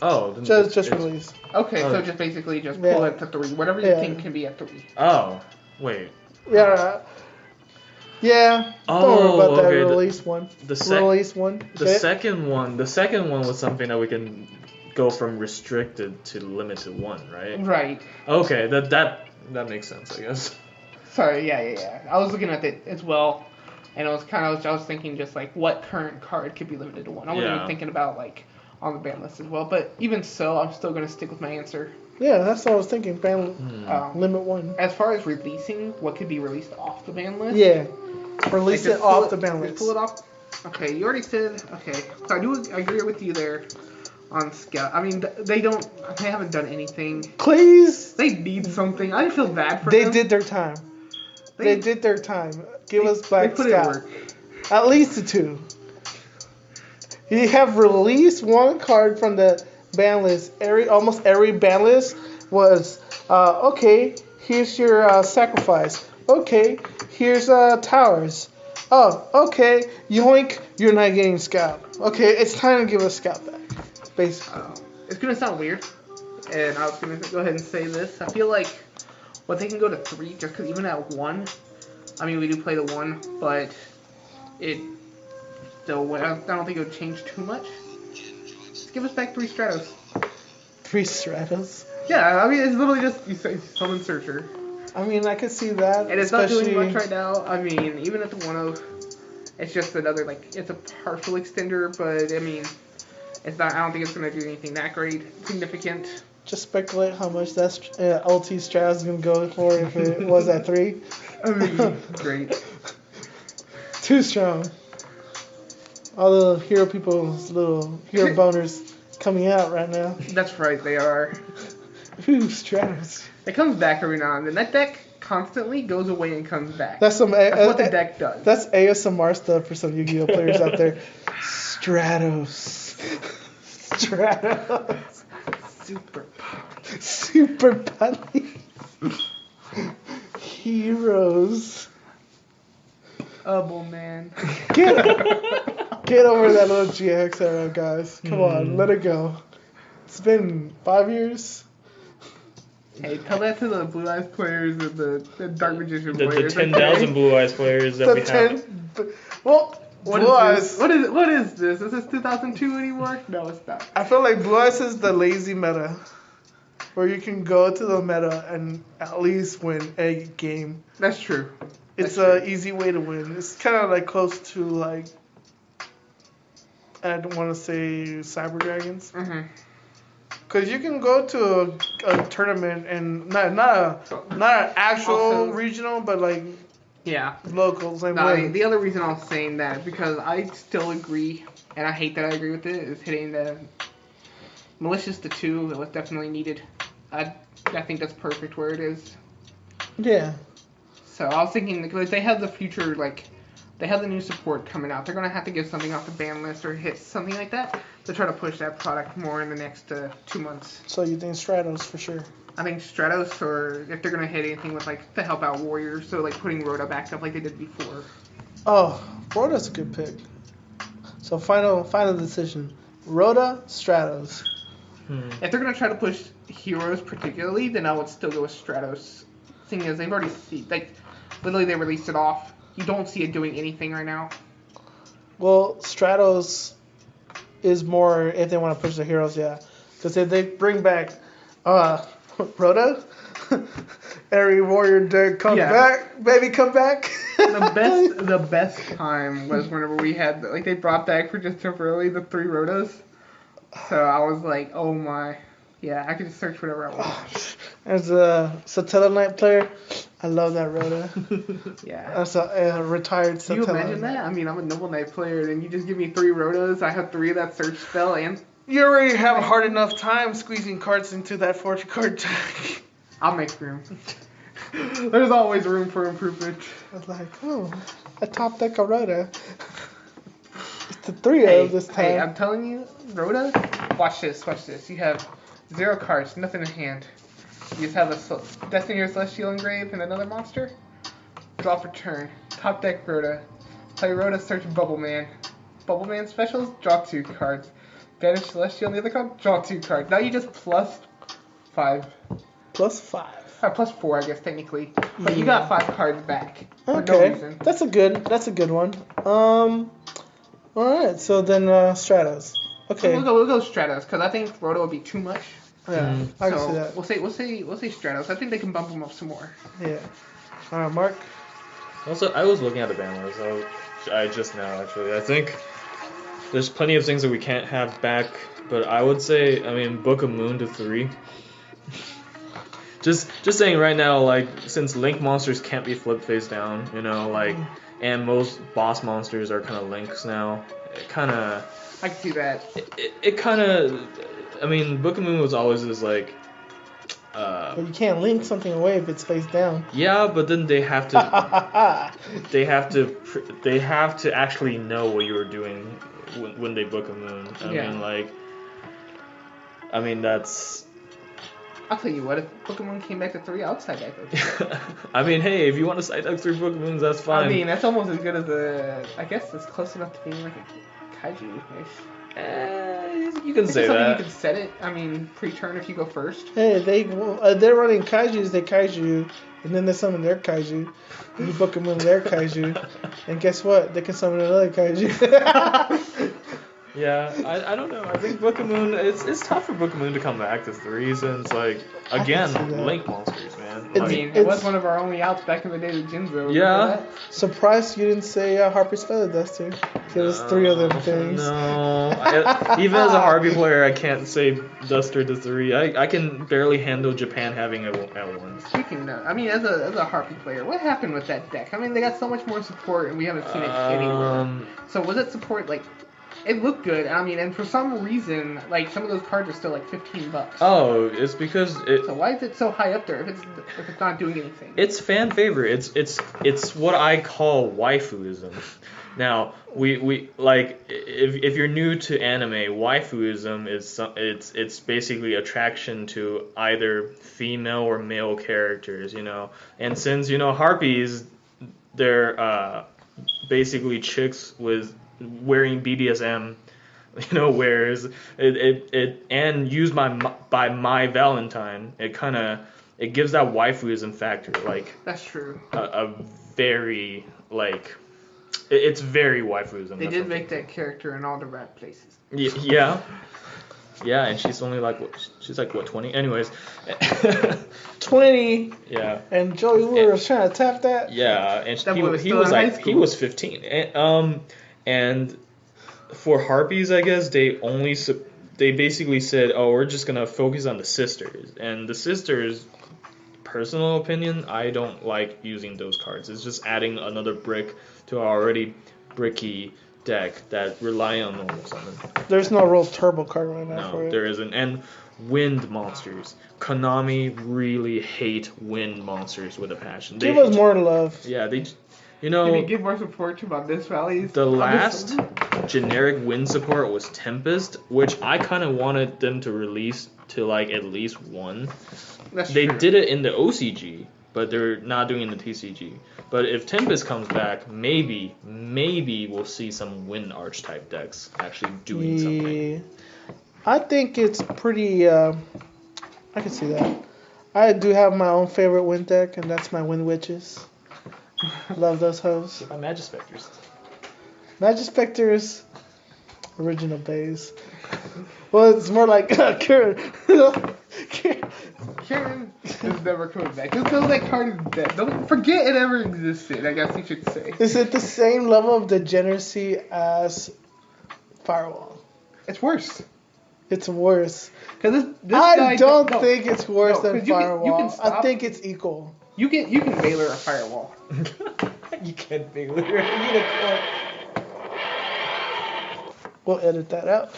Speaker 2: Oh,
Speaker 1: just release.
Speaker 3: Okay, so just basically just pull it to 3. Whatever you think can be at 3.
Speaker 2: Oh, wait.
Speaker 1: Yeah. Yeah. Don't worry about that release one. Release one.
Speaker 2: The second one was something that we can go from restricted to limited 1, right?
Speaker 3: Right.
Speaker 2: Okay, that makes sense, I guess.
Speaker 3: Sorry, yeah. I was looking at it as well, and I was thinking just like what current card could be limited to 1. I wasn't even thinking about like on the ban list as well, but even so, I'm still gonna stick with my answer.
Speaker 1: Yeah, that's what I was thinking. Ban limit 1.
Speaker 3: As far as releasing, what could be released off the ban list?
Speaker 1: Yeah, release it off the ban list.
Speaker 3: Pull it off. Okay, you already said. Okay, so I agree with you there on Scout. I mean, they haven't done anything.
Speaker 1: Please.
Speaker 3: They need something. I feel bad for
Speaker 1: them.
Speaker 3: them.
Speaker 1: They did their time. They did their time. Give us back
Speaker 3: Scout.
Speaker 1: in work. At least the 2. You have released 1 card from the ban list. Almost every ban list was okay. Here's your sacrifice. Okay, here's towers. Oh, okay. Yoink, you're not getting Scout. Okay, it's time to give us Scout back. Basically.
Speaker 3: It's gonna sound weird, and I was gonna go ahead and say this. I feel like they can go to 3 just because even at 1, I mean we do play the 1, but it still I don't think it would change too much. Just give us back 3 Stratos.
Speaker 1: 3 Stratos.
Speaker 3: Yeah, I mean, it's literally just you summon Searcher.
Speaker 1: I mean, I could see that.
Speaker 3: And it's not doing much right now. I mean, even at the 1-0, it's just another, like, it's a partial extender, but, I mean, it's not, I don't think it's going to do anything that great, significant.
Speaker 1: Just speculate how much that LT Stratos is going to go for if it was at 3.
Speaker 3: I mean, great.
Speaker 1: Too strong. All the hero people's little hero boners coming out right now.
Speaker 3: That's right, they are.
Speaker 1: Ooh, Stratos.
Speaker 3: It comes back every now and then. That deck constantly goes away and comes back.
Speaker 1: That's what
Speaker 3: the deck does.
Speaker 1: That's ASMR stuff for some Yu-Gi-Oh players out there. Stratos. Stratos. Super punny. Heroes.
Speaker 3: Man.
Speaker 1: Get over that little GX era, guys. Come on, let it go. It's been 5 years.
Speaker 3: Hey, tell that to the Blue Eyes players and the Dark Magician
Speaker 2: The
Speaker 3: players.
Speaker 2: 10,000 Blue Eyes players that we have.
Speaker 1: Well, Blue Eyes.
Speaker 3: What is this? Is this 2002 anymore? No, it's not.
Speaker 1: I feel like Blue Eyes is the lazy meta, where you can go to the meta and at least win a game.
Speaker 3: That's true.
Speaker 1: It's an easy way to win. It's kind of like close to like, I don't want to say Cyber Dragons.
Speaker 3: Mm-hmm.
Speaker 1: Cause you can go to a tournament and not an actual
Speaker 3: Also,
Speaker 1: regional, but like local. Same
Speaker 3: No,
Speaker 1: way.
Speaker 3: the other reason I was saying that because I still agree, and I hate that I agree with it, is hitting the malicious to 2. It was definitely needed. I think that's perfect where it is.
Speaker 1: Yeah.
Speaker 3: So I was thinking because they have the future they have the new support coming out. They're gonna have to get something off the ban list or hit something like that to try to push that product more in the next 2 months.
Speaker 1: So you think Stratos for sure?
Speaker 3: I think Stratos, or if they're gonna hit anything with to help out Warriors, so putting Rhoda back up like they did before.
Speaker 1: Oh, Rhoda's a good pick. So final decision: Rhoda, Stratos.
Speaker 3: If they're gonna try to push heroes particularly, then I would still go with Stratos. Thing is, they've already literally they released it off. You don't see it doing anything right now.
Speaker 1: Well, Stratos is more if they want to push the heroes, yeah. Because if they bring back Rhoda, every warrior deck come back, baby, come back.
Speaker 3: The best time was whenever we had they brought back for just temporarily the 3 Rhodas. So I was like, oh my, yeah, I could just search whatever I want.
Speaker 1: As a Satella Knight player, I love that Rhoda.
Speaker 3: Yeah.
Speaker 1: As a retired Satella.
Speaker 3: Can you imagine that? I mean, I'm a Noble Knight player, and you just give me 3 Rhodas. I have 3 of that search spell, and
Speaker 1: you already have a hard enough time squeezing cards into that fortune card deck.
Speaker 3: I'll make room. There's always room for improvement.
Speaker 1: I was like, oh, a top deck of Rhoda. It's the 3 of this time.
Speaker 3: Hey, I'm telling you, Rhoda, watch this. You have 0 cards, nothing in hand. You just have a Destiny or Celestial engraved and another monster. Draw for turn. Top deck Rhoda. Play Rhoda, search Bubble Man. Bubble Man specials, draw 2 cards. Banish Celestial on the other card, draw 2 cards. Now you just plus 5.
Speaker 1: Plus 5.
Speaker 3: Plus 4, I guess, technically. But you got 5 cards back. For
Speaker 1: Okay.
Speaker 3: no reason.
Speaker 1: That's a good one. Alright, so then Stratos. Okay.
Speaker 3: We'll go Stratos, because I think Rhoda would be too much.
Speaker 1: Yeah, I can see that.
Speaker 3: We'll say Stratos. I think they can bump them up some more.
Speaker 1: Yeah. Alright, Mark.
Speaker 2: Also, I was looking at the ban list. I just now actually. I think there's plenty of things that we can't have back, but I would say, I mean, Book of Moon to 3. Just saying right now, since Link monsters can't be flipped face down, and most boss monsters are kind of Links now, it kind of.
Speaker 3: I can see that.
Speaker 2: It kind of. I mean, Book of Moon was always this
Speaker 1: But you can't link something away if it's face down.
Speaker 2: Yeah, but then they have to. they have to actually know what you were doing when they Book of Moon. I mean that's.
Speaker 3: I'll tell you what, if Book of Moon came back to 3, I would side deck those.
Speaker 2: I mean, hey, if you want to side deck 3 Book of Moons, that's fine.
Speaker 3: I mean, that's almost as good as I guess it's close enough to being like a kaiju-ish.
Speaker 2: You can say that.
Speaker 3: You can set it, pre-turn if you go first.
Speaker 1: Hey, they're running kaijus, they kaiju, and then they summon their kaiju. And you Book them in their kaiju, and guess what? They can summon another kaiju.
Speaker 2: Yeah, I don't know. I think Book of Moon, it's tough for Book of Moon to come back. There's the reasons, like,
Speaker 1: see that.
Speaker 2: again, Link monsters, man.
Speaker 1: It's-
Speaker 3: I
Speaker 2: Like,
Speaker 3: mean, it was one of our only outs back in the day with Jinzo.
Speaker 2: Yeah.
Speaker 1: Surprised you didn't say Harpy's Feather Duster. Give us 3 of them things.
Speaker 2: No. Even as a Harpy player, I can't say Duster to 3. I can barely handle Japan having it at once.
Speaker 3: Speaking of, I mean, as a Harpy player, what happened with that deck? I mean, they got so much more support, and we haven't seen it anywhere. So was it support like? It looked good. I mean, and for some reason, like some of those cards are still like $15.
Speaker 2: Oh, it's because it.
Speaker 3: So why is it so high up there if it's not doing anything?
Speaker 2: It's fan favorite. It's what I call waifuism. Now we like if you're new to anime, waifuism is it's basically attraction to either female or male characters, you know. And since harpies, they're basically chicks with wearing BDSM, wears it and used by my Valentine, it gives that waifuism factor, like
Speaker 3: That's true.
Speaker 2: a very like it's very waifuism.
Speaker 3: They did make that character in all the right places.
Speaker 2: Yeah, and she's only like she's like 20. Anyways,
Speaker 1: 20.
Speaker 2: Yeah.
Speaker 1: And Joey Wheeler was trying to tap that.
Speaker 2: Yeah, and
Speaker 3: That
Speaker 2: he
Speaker 3: boy
Speaker 2: was
Speaker 3: was still in high
Speaker 2: like he
Speaker 3: school.
Speaker 2: was 15. And for Harpies, I guess they basically said, oh, we're just gonna focus on the sisters. And the sisters, personal opinion, I don't like using those cards. It's just adding another brick to our already bricky deck that rely on normal summon.
Speaker 1: There's no real turbo card right now for
Speaker 2: No,
Speaker 1: it.
Speaker 2: there isn't. And wind monsters. Konami really hate wind monsters with a passion.
Speaker 1: Give us more love.
Speaker 2: Yeah, they.
Speaker 3: Can you give more support to about this rallies?
Speaker 2: The last generic wind support was Tempest, which I kind of wanted them to release to like at least one. They did it in the OCG, but they're not doing it in the TCG. But if Tempest comes back, maybe we'll see some Wind Arch type decks actually doing something.
Speaker 1: I think it's pretty. I can see that. I do have my own favorite wind deck, and that's my Wind Witches. Love those hoes.
Speaker 2: My Magispectors.
Speaker 1: Magispectors, original base. Well, it's more like Kieran.
Speaker 3: Kieran is never coming back. Just know that card is dead. Don't forget it ever existed, I guess you should say.
Speaker 1: Is it the same level of degeneracy as Firewall?
Speaker 3: It's worse.
Speaker 1: It's worse.
Speaker 3: Because this
Speaker 1: I
Speaker 3: guy
Speaker 1: don't
Speaker 3: no,
Speaker 1: think it's worse
Speaker 3: no,
Speaker 1: than
Speaker 3: 'cause you can
Speaker 1: Firewall.
Speaker 3: stop-
Speaker 1: I think it's equal.
Speaker 3: You can Baylor a Firewall.
Speaker 2: You can't be a unicorn.
Speaker 1: We'll edit that out.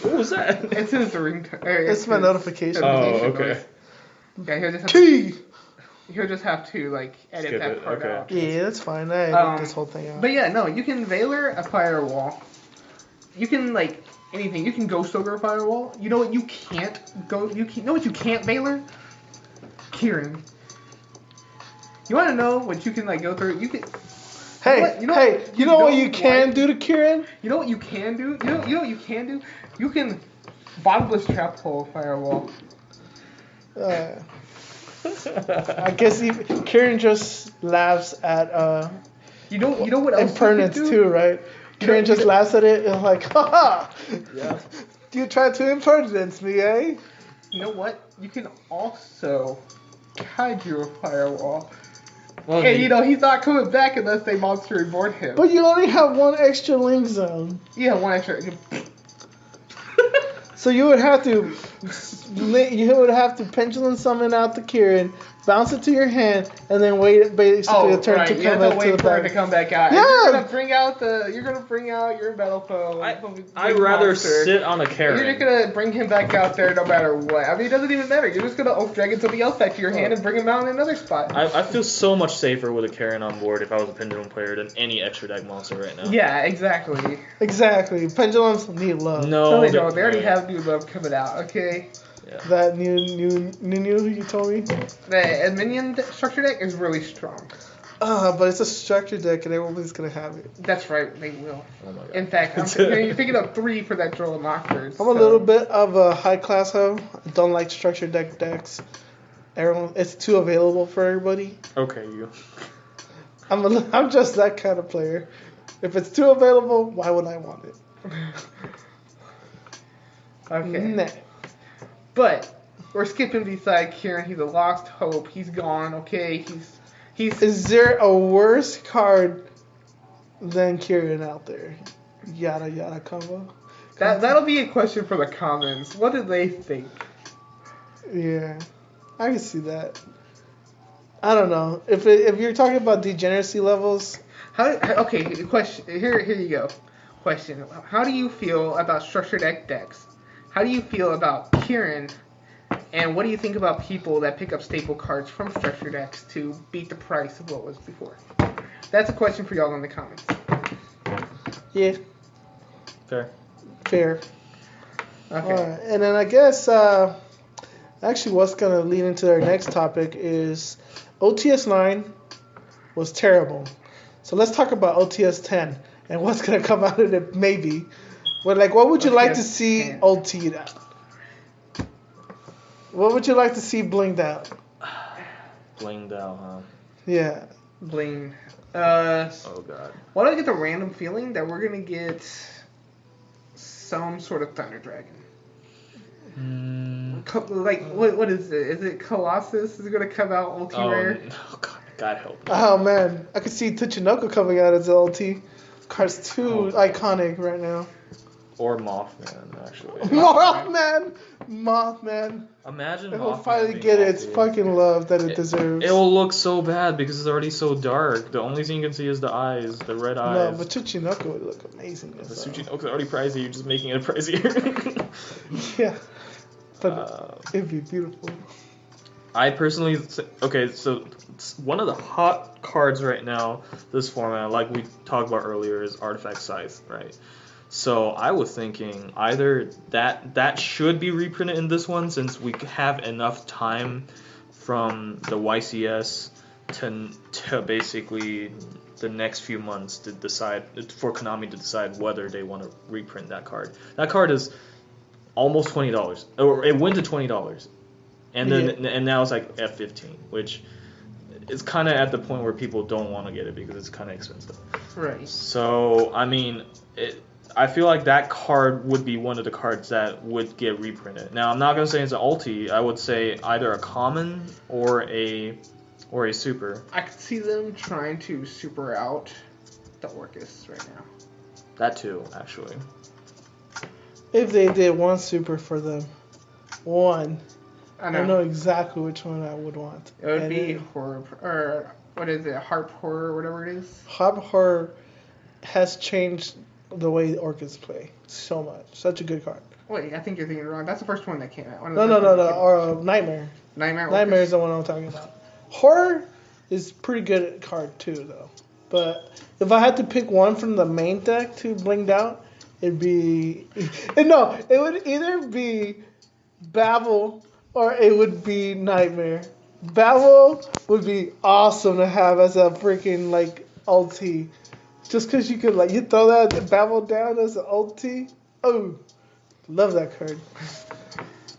Speaker 2: What was that?
Speaker 3: It's his ringtone.
Speaker 1: It's my notification.
Speaker 2: Oh, okay.
Speaker 3: Yeah, he'll just have
Speaker 1: Key!
Speaker 3: he'll just have to like edit
Speaker 2: Skip
Speaker 3: that
Speaker 2: it,
Speaker 3: part
Speaker 2: okay.
Speaker 3: out.
Speaker 1: Yeah, that's fine. I edit this whole thing out.
Speaker 3: But yeah, no, you can Valor a Firewall. You can like anything. You can Ghost Ogre a Firewall. You know what you can't go. You know what you can't Valor? Kieran. You want to know what you can like go through? You can.
Speaker 1: Hey,
Speaker 3: you know
Speaker 1: what you can do to Kieran?
Speaker 3: You know what you can do? You know what you can do? You can bottomless trap hole Firewall.
Speaker 1: I guess Kieran just laughs at
Speaker 3: You know what else
Speaker 1: impermanence
Speaker 3: you can do?
Speaker 1: too, right? Kieran just laughs at it and like, haha!
Speaker 2: Yeah.
Speaker 1: You tried to impermanence me, eh?
Speaker 3: You know what? You can also Kaiju a Firewall.
Speaker 2: Well,
Speaker 3: And he's not coming back unless they monster reborn him.
Speaker 1: But you only have one extra link zone.
Speaker 3: Yeah, one extra.
Speaker 1: So you would have to pendulum summon out the Kieran, bounce it to your hand, and then wait basically a turn to
Speaker 3: You
Speaker 1: come
Speaker 3: have to
Speaker 1: back to
Speaker 3: wait
Speaker 1: the
Speaker 3: for it to
Speaker 1: back.
Speaker 3: come back out.
Speaker 1: Yeah.
Speaker 3: And you're gonna bring out your Metal Foe.
Speaker 2: I'd rather sit on a
Speaker 3: You're
Speaker 2: Karen.
Speaker 3: just gonna bring him back out there no matter what. I mean, it doesn't even matter. You're just gonna Oak Dragon somebody else back to your hand and bring him out in another spot.
Speaker 2: I feel so much safer with a Karen on board if I was a Pendulum player than any extra deck monster right now.
Speaker 3: Yeah, exactly.
Speaker 1: Exactly. Pendulums need love.
Speaker 2: No,
Speaker 3: They don't. They already have new love coming out. Okay.
Speaker 2: Yeah.
Speaker 1: That new you told me?
Speaker 3: The minion structure deck is really strong.
Speaker 1: But it's a structure deck and everybody's gonna have it.
Speaker 3: That's right, they will.
Speaker 2: Oh my god.
Speaker 3: In fact, you're picking up 3 for that Droll Knockers.
Speaker 1: I'm a little bit of a high class hoe. I don't like structure decks. It's too available for everybody.
Speaker 2: Okay, you.
Speaker 1: I'm just that kind of player. If it's 2 available, why would I want it?
Speaker 3: Okay.
Speaker 1: Nah.
Speaker 3: But we're skipping beside Kieran. He's a lost hope. He's gone. Okay. He's.
Speaker 1: Is there a worse card than Kieran out there? Yada yada combo.
Speaker 3: That'll be a question for the comments. What do they think?
Speaker 1: Yeah, I can see that. I don't know if you're talking about degeneracy levels.
Speaker 3: Okay, question. Here you go. Question. How do you feel about structured decks? How do you feel about Kieran? And what do you think about people that pick up staple cards from structured decks to beat the price of what was before? That's a question for y'all in the comments.
Speaker 1: Yeah.
Speaker 2: Fair.
Speaker 1: Okay.
Speaker 3: Okay.
Speaker 1: And then I guess actually what's gonna lead into our next topic is OTS 9 was terrible. So let's talk about OTS 10 and what's gonna come out of it maybe. What would you like to see
Speaker 3: 10.
Speaker 1: OT'd out? What would you like to see blinged out?
Speaker 2: Blinged out, huh?
Speaker 1: Yeah.
Speaker 3: Bling.
Speaker 2: Oh god.
Speaker 3: Why do I get the random feeling that we're gonna get some sort of Thunder Dragon? What is it? Is it Colossus? Is it gonna come out ulti rare?
Speaker 2: Oh god help me.
Speaker 1: Oh man, I could see Tachinoko coming out as LT. Card's too iconic right now.
Speaker 2: Or Mothman, actually.
Speaker 1: Mothman.
Speaker 2: Imagine
Speaker 1: It will
Speaker 2: Mothman
Speaker 1: finally
Speaker 2: being
Speaker 1: get its
Speaker 2: ulti.
Speaker 1: fucking love that it deserves.
Speaker 2: It will look so bad because it's already so dark. The only thing you can see is the eyes, the red eyes.
Speaker 1: No, but Tachinoko would look amazing.
Speaker 2: The Tsuchinoko's already pricey, you're just making it pricier.
Speaker 1: Yeah. But it'd be beautiful.
Speaker 2: I personally, okay, so one of the hot cards right now, this format, like we talked about earlier, is Artifact Scythe, right? So I was thinking either that should be reprinted in this one since we have enough time from the YCS to basically the next few months to decide for Konami to decide whether they want to reprint that card. That card is almost $20, or it went to $20, and then and now it's like at $15, which is kind of at the point where people don't want to get it because it's kind of expensive.
Speaker 3: Right.
Speaker 2: So I mean, I feel like that card would be one of the cards that would get reprinted. Now I'm not gonna say it's an ulti. I would say either a common or a super.
Speaker 3: I could see them trying to super out the Orcus right now.
Speaker 2: That too, actually.
Speaker 1: If they did one super for them,
Speaker 3: I
Speaker 1: I know exactly which one I would want.
Speaker 3: It would be horror, or what is it, Harp Horror, or whatever it is.
Speaker 1: Harp Horror has changed the way Orcas play so much. Such a good card.
Speaker 3: Wait, I think you're thinking wrong. That's the first one that came out.
Speaker 1: No. Or Nightmare.
Speaker 3: Nightmare
Speaker 1: Is the one I'm talking about. Horror is pretty good card too, though. But if I had to pick one from the main deck to blinged out, it'd be it would either be Babel or it would be Nightmare. Babel would be awesome to have as a freaking ulti. Just because you could you throw that Babel down as an ulti. Oh, love that card.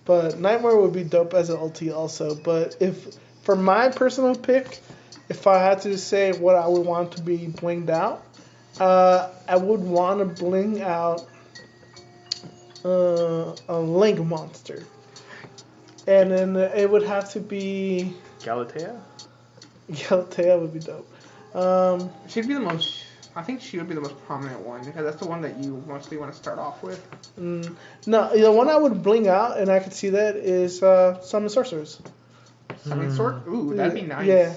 Speaker 1: But Nightmare would be dope as an ulti also. But for my personal pick, if I had to say what I would want to be blinged out, I would want to bling out a Link monster. And then it would have to be
Speaker 2: Galatea?
Speaker 1: Galatea would be dope.
Speaker 3: She'd be the most. I think she would be the most prominent one because that's the one that you mostly want to start off with.
Speaker 1: No, the one I would bling out, and I could see that is Summon Sorcerers.
Speaker 3: Summon Sword? Ooh, that'd be nice.
Speaker 1: Yeah.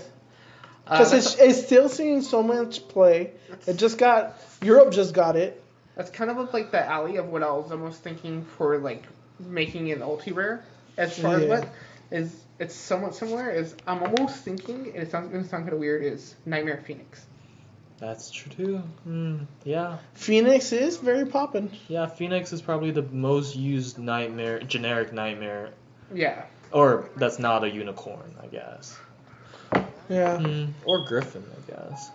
Speaker 1: Because it's still seeing so much play. Europe just got it.
Speaker 3: That's kind of like the alley of what I was almost thinking for making an ulti rare. As far as what is, it's somewhat similar. Is I'm almost thinking, and it's going to sound kind of weird, is Nightmare Phoenix.
Speaker 2: That's true too. Yeah.
Speaker 1: Phoenix is very poppin'.
Speaker 2: Yeah, Phoenix is probably the most used generic nightmare.
Speaker 3: Yeah.
Speaker 2: Or that's not a unicorn, I guess.
Speaker 1: Yeah.
Speaker 2: Or Griffin, I guess.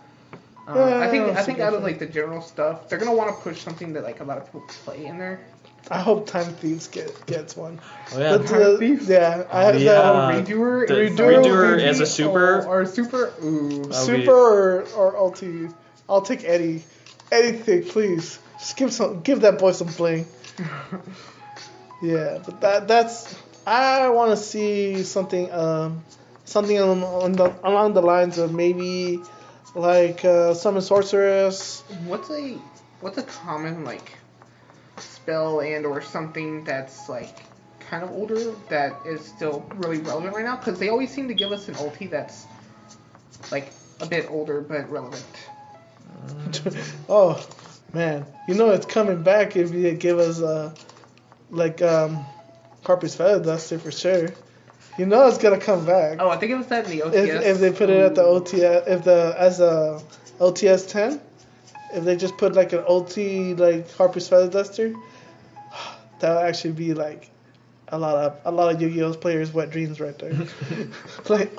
Speaker 3: I think out of the general stuff, they're gonna want to push something that a lot of people play in there.
Speaker 1: I hope Time Thieves gets one.
Speaker 2: Oh yeah,
Speaker 1: Time Thieves? Yeah. I have
Speaker 2: Redoer as a super.
Speaker 3: Or super. Ooh.
Speaker 1: Super or ulti. I'll take Eddie. Anything, please. Just give that boy some bling. Yeah, but that's. I want to see something along the lines of maybe like summon sorceress.
Speaker 3: What's a common like spell and or something that's like kind of older that is still really relevant right now? Because they always seem to give us an ulti that's like a bit older but relevant.
Speaker 1: Oh man, it's coming back if you give us Harper's Feather Duster for sure. It's gonna come back.
Speaker 3: Oh, I think it was that in the OTS.
Speaker 1: If they put it at the OTS, as a OTS 10, if they just put like an OT like Harper's Feather Duster, that would actually be like a lot of Yu-Gi-Oh players' wet dreams right there. Like,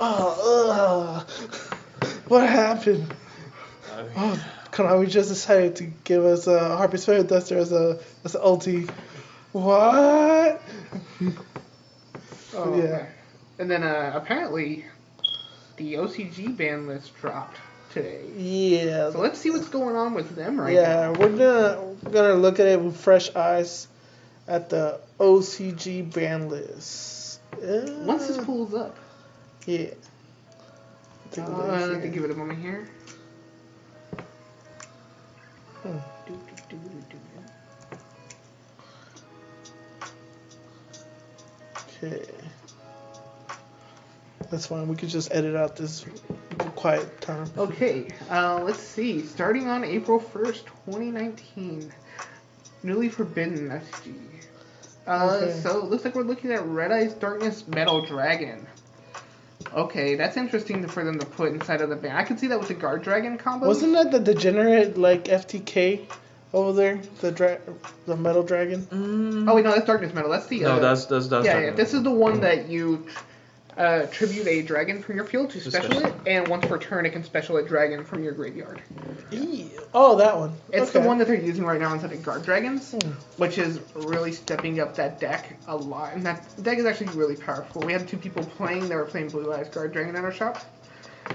Speaker 1: what happened? Oh, Konami just decided to give us a Harper's Feather Duster as an OT. What?
Speaker 3: Oh,
Speaker 1: yeah.
Speaker 3: And then apparently the OCG ban list dropped today.
Speaker 1: Yeah.
Speaker 3: So let's see what's going on with them right now.
Speaker 1: Yeah, we're gonna look at it with fresh eyes at the OCG ban list.
Speaker 3: Once this pulls up.
Speaker 1: Yeah.
Speaker 3: I have to give it a moment here.
Speaker 1: Okay. That's fine. We could just edit out this quiet time.
Speaker 3: Okay. Let's see. Starting on April 1st, 2019. Newly forbidden SG.
Speaker 1: Okay.
Speaker 3: So it looks like we're looking at Red Eyes Darkness Metal Dragon. Okay, that's interesting for them to put inside of the ban. I can see that with the Guard Dragon combo.
Speaker 1: Wasn't that the degenerate like FTK over there? The Metal Dragon?
Speaker 3: Oh wait, no, that's Darkness Metal. That's the
Speaker 2: No, that's
Speaker 3: yeah. This is the one that you tribute a dragon from your field to special it, and once per turn it can special a dragon from your graveyard.
Speaker 1: Oh, that one.
Speaker 3: It's the one that they're using right now instead of Guard Dragons, which is really stepping up that deck a lot. And that deck is actually really powerful. We had 2 people playing. They were playing Blue Eyes Guard Dragon at our shop.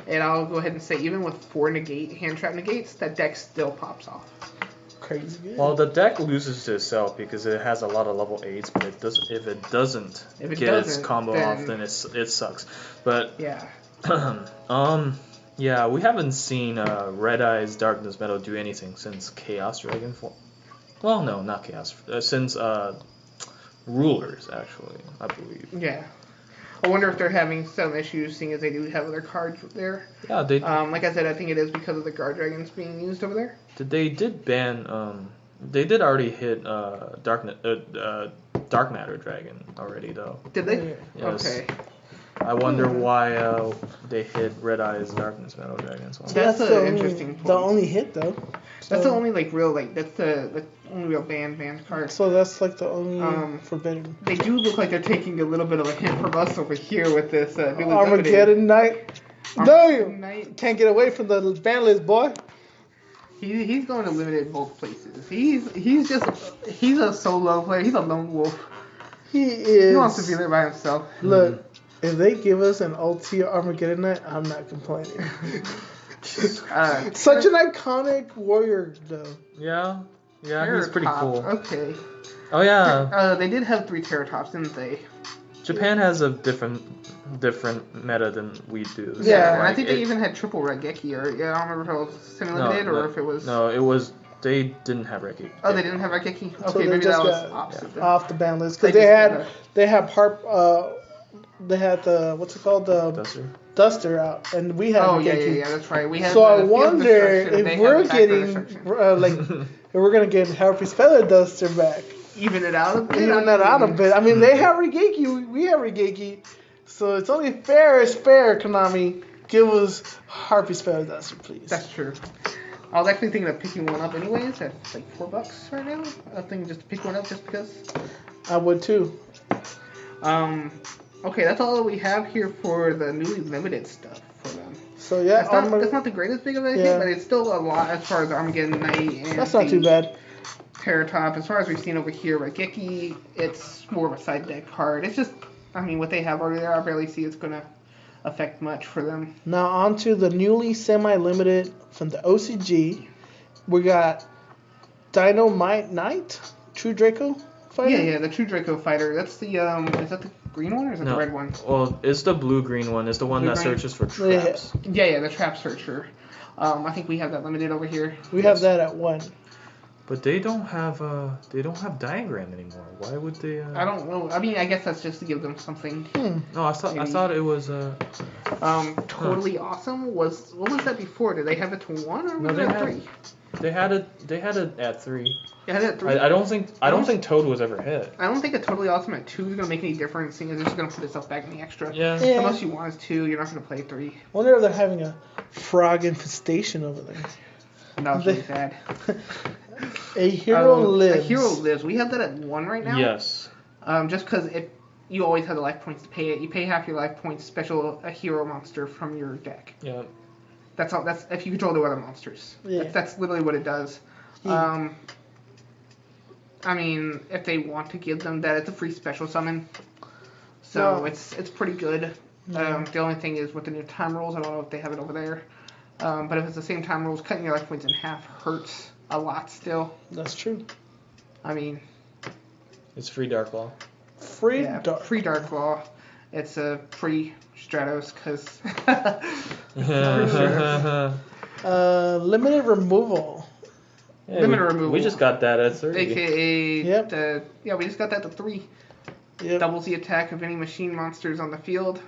Speaker 3: And I'll go ahead and say, even with 4 hand trap negates, that deck still pops off.
Speaker 1: Crazy good.
Speaker 2: Well, the deck loses to itself because it has a lot of level 8s, but if it doesn't get its combo off, then it sucks. But
Speaker 3: yeah.
Speaker 2: Yeah, we haven't seen Red Eyes Darkness Metal do anything since Chaos Dragon Form. Well, no, not Chaos. Since Rulers, actually, I believe.
Speaker 3: Yeah. I wonder if they're having some issues, seeing as they do have other cards there.
Speaker 2: Yeah, they.
Speaker 3: Like I said, I think it is because of the Guard Dragons being used over there.
Speaker 2: They did ban. They did already hit Dark Matter Dragon already, though.
Speaker 3: Did they?
Speaker 2: Yes.
Speaker 3: Okay.
Speaker 2: I wonder why they hit Red Eyes Darkness Metal Dragon. So
Speaker 3: That's an interesting point.
Speaker 1: The only hit though. So,
Speaker 3: that's the only that's the only real banned card.
Speaker 1: So that's like the only forbidden.
Speaker 3: They do look like they're taking a little bit of a hint from us over here with this
Speaker 1: Armageddon Knight. Damn! Can't get away from the ban list, boy.
Speaker 3: He's going to limited both places. He's a solo player. He's a lone wolf.
Speaker 1: He is.
Speaker 3: He wants to be there by himself.
Speaker 1: Look, if they give us an ulti Armageddon Knight, I'm not complaining. Such an iconic warrior, though.
Speaker 2: Yeah, he's pretty cool.
Speaker 3: Okay.
Speaker 2: Oh yeah.
Speaker 3: They did have 3 Terratops, didn't they?
Speaker 2: Japan has a different meta than we do. So
Speaker 3: Yeah, and I think they even had triple Regeki, or I don't remember if it was semi-limited or if it was.
Speaker 2: No, it was. They didn't have Regeki.
Speaker 3: Oh, they didn't have Regeki. Okay,
Speaker 1: so
Speaker 3: maybe that was opposite.
Speaker 1: Off the ban list because they had Harp. They had the what's it called, the Duster out, and we had.
Speaker 3: Oh yeah, that's right. We had.
Speaker 1: So I wonder if we're getting if we're gonna get Harpy's Feather Duster back.
Speaker 3: Even it out a bit.
Speaker 1: I mean, they have Regeki, we have Regeki, so it's only fair as fair. Konami, give us Harpy's Feather Duster, please.
Speaker 3: That's true. I was actually thinking of picking one up anyways at like $4 right now. I was thinking just to pick one up just because.
Speaker 1: I would too.
Speaker 3: Okay, that's all that we have here for the newly limited stuff for them.
Speaker 1: So yeah,
Speaker 3: that's not the greatest big of a hit, but it's still a lot as far as Armageddon Knight and
Speaker 1: that's not too bad.
Speaker 3: Terratop. As far as we've seen over here, Regeki, it's more of a side deck card. It's just, I mean, what they have over there, I barely see it's going to affect much for them.
Speaker 1: Now on to the newly semi-limited from the OCG, We got Dynamite Knight, True Draco fighter.
Speaker 3: Yeah, the True Draco fighter. That's the is that the green one or is that the red one?
Speaker 2: Well, it's the blue-green one. It's the one that
Speaker 3: Blue-green?
Speaker 2: searches for traps.
Speaker 3: Yeah, the trap searcher. I think we have that limited over here.
Speaker 1: We have that at 1.
Speaker 2: But they don't have diagram anymore. Why would they?
Speaker 3: I don't know. I mean, I guess that's just to give them something.
Speaker 2: No, I thought it was.
Speaker 3: Totally awesome was what was that before? Did they have it to 1 or was it at 3?
Speaker 2: They had it at 3.
Speaker 3: Yeah, at 3.
Speaker 2: I don't think Toad was ever hit.
Speaker 3: I don't think a totally awesome at 2 is gonna make any difference, seeing as it's just gonna put itself back in the extra.
Speaker 2: Yeah.
Speaker 3: The most you want is 2. You're not gonna play 3.
Speaker 1: I wonder if they're having a frog infestation over there.
Speaker 3: That was really sad.
Speaker 1: A hero lives.
Speaker 3: A hero lives. We have that at 1 right now.
Speaker 2: Yes.
Speaker 3: Just because if you always have the life points to pay it, you pay half your life points special a hero monster from your deck.
Speaker 2: Yeah.
Speaker 3: That's all. That's if you control the other monsters.
Speaker 1: Yeah.
Speaker 3: That's literally what it does.
Speaker 1: Yeah.
Speaker 3: I mean, if they want to give them that, it's a free special summon. So
Speaker 1: Well,
Speaker 3: it's pretty good.
Speaker 1: Yeah.
Speaker 3: The only thing is with the new time rules, I don't know if they have it over there. But if it's the same time rules, cutting your life points in half hurts a lot still.
Speaker 1: That's true.
Speaker 3: I mean,
Speaker 2: It's free Dark Law.
Speaker 1: Free dark.
Speaker 3: free Dark Law. It's a free Stratos because.
Speaker 1: Limited removal.
Speaker 2: Yeah,
Speaker 3: Limited removal.
Speaker 2: We just got that at 30.
Speaker 3: AKA,
Speaker 1: Yep.
Speaker 3: we just got that to 3.
Speaker 1: Yep.
Speaker 3: Doubles the attack of any machine monsters on the field.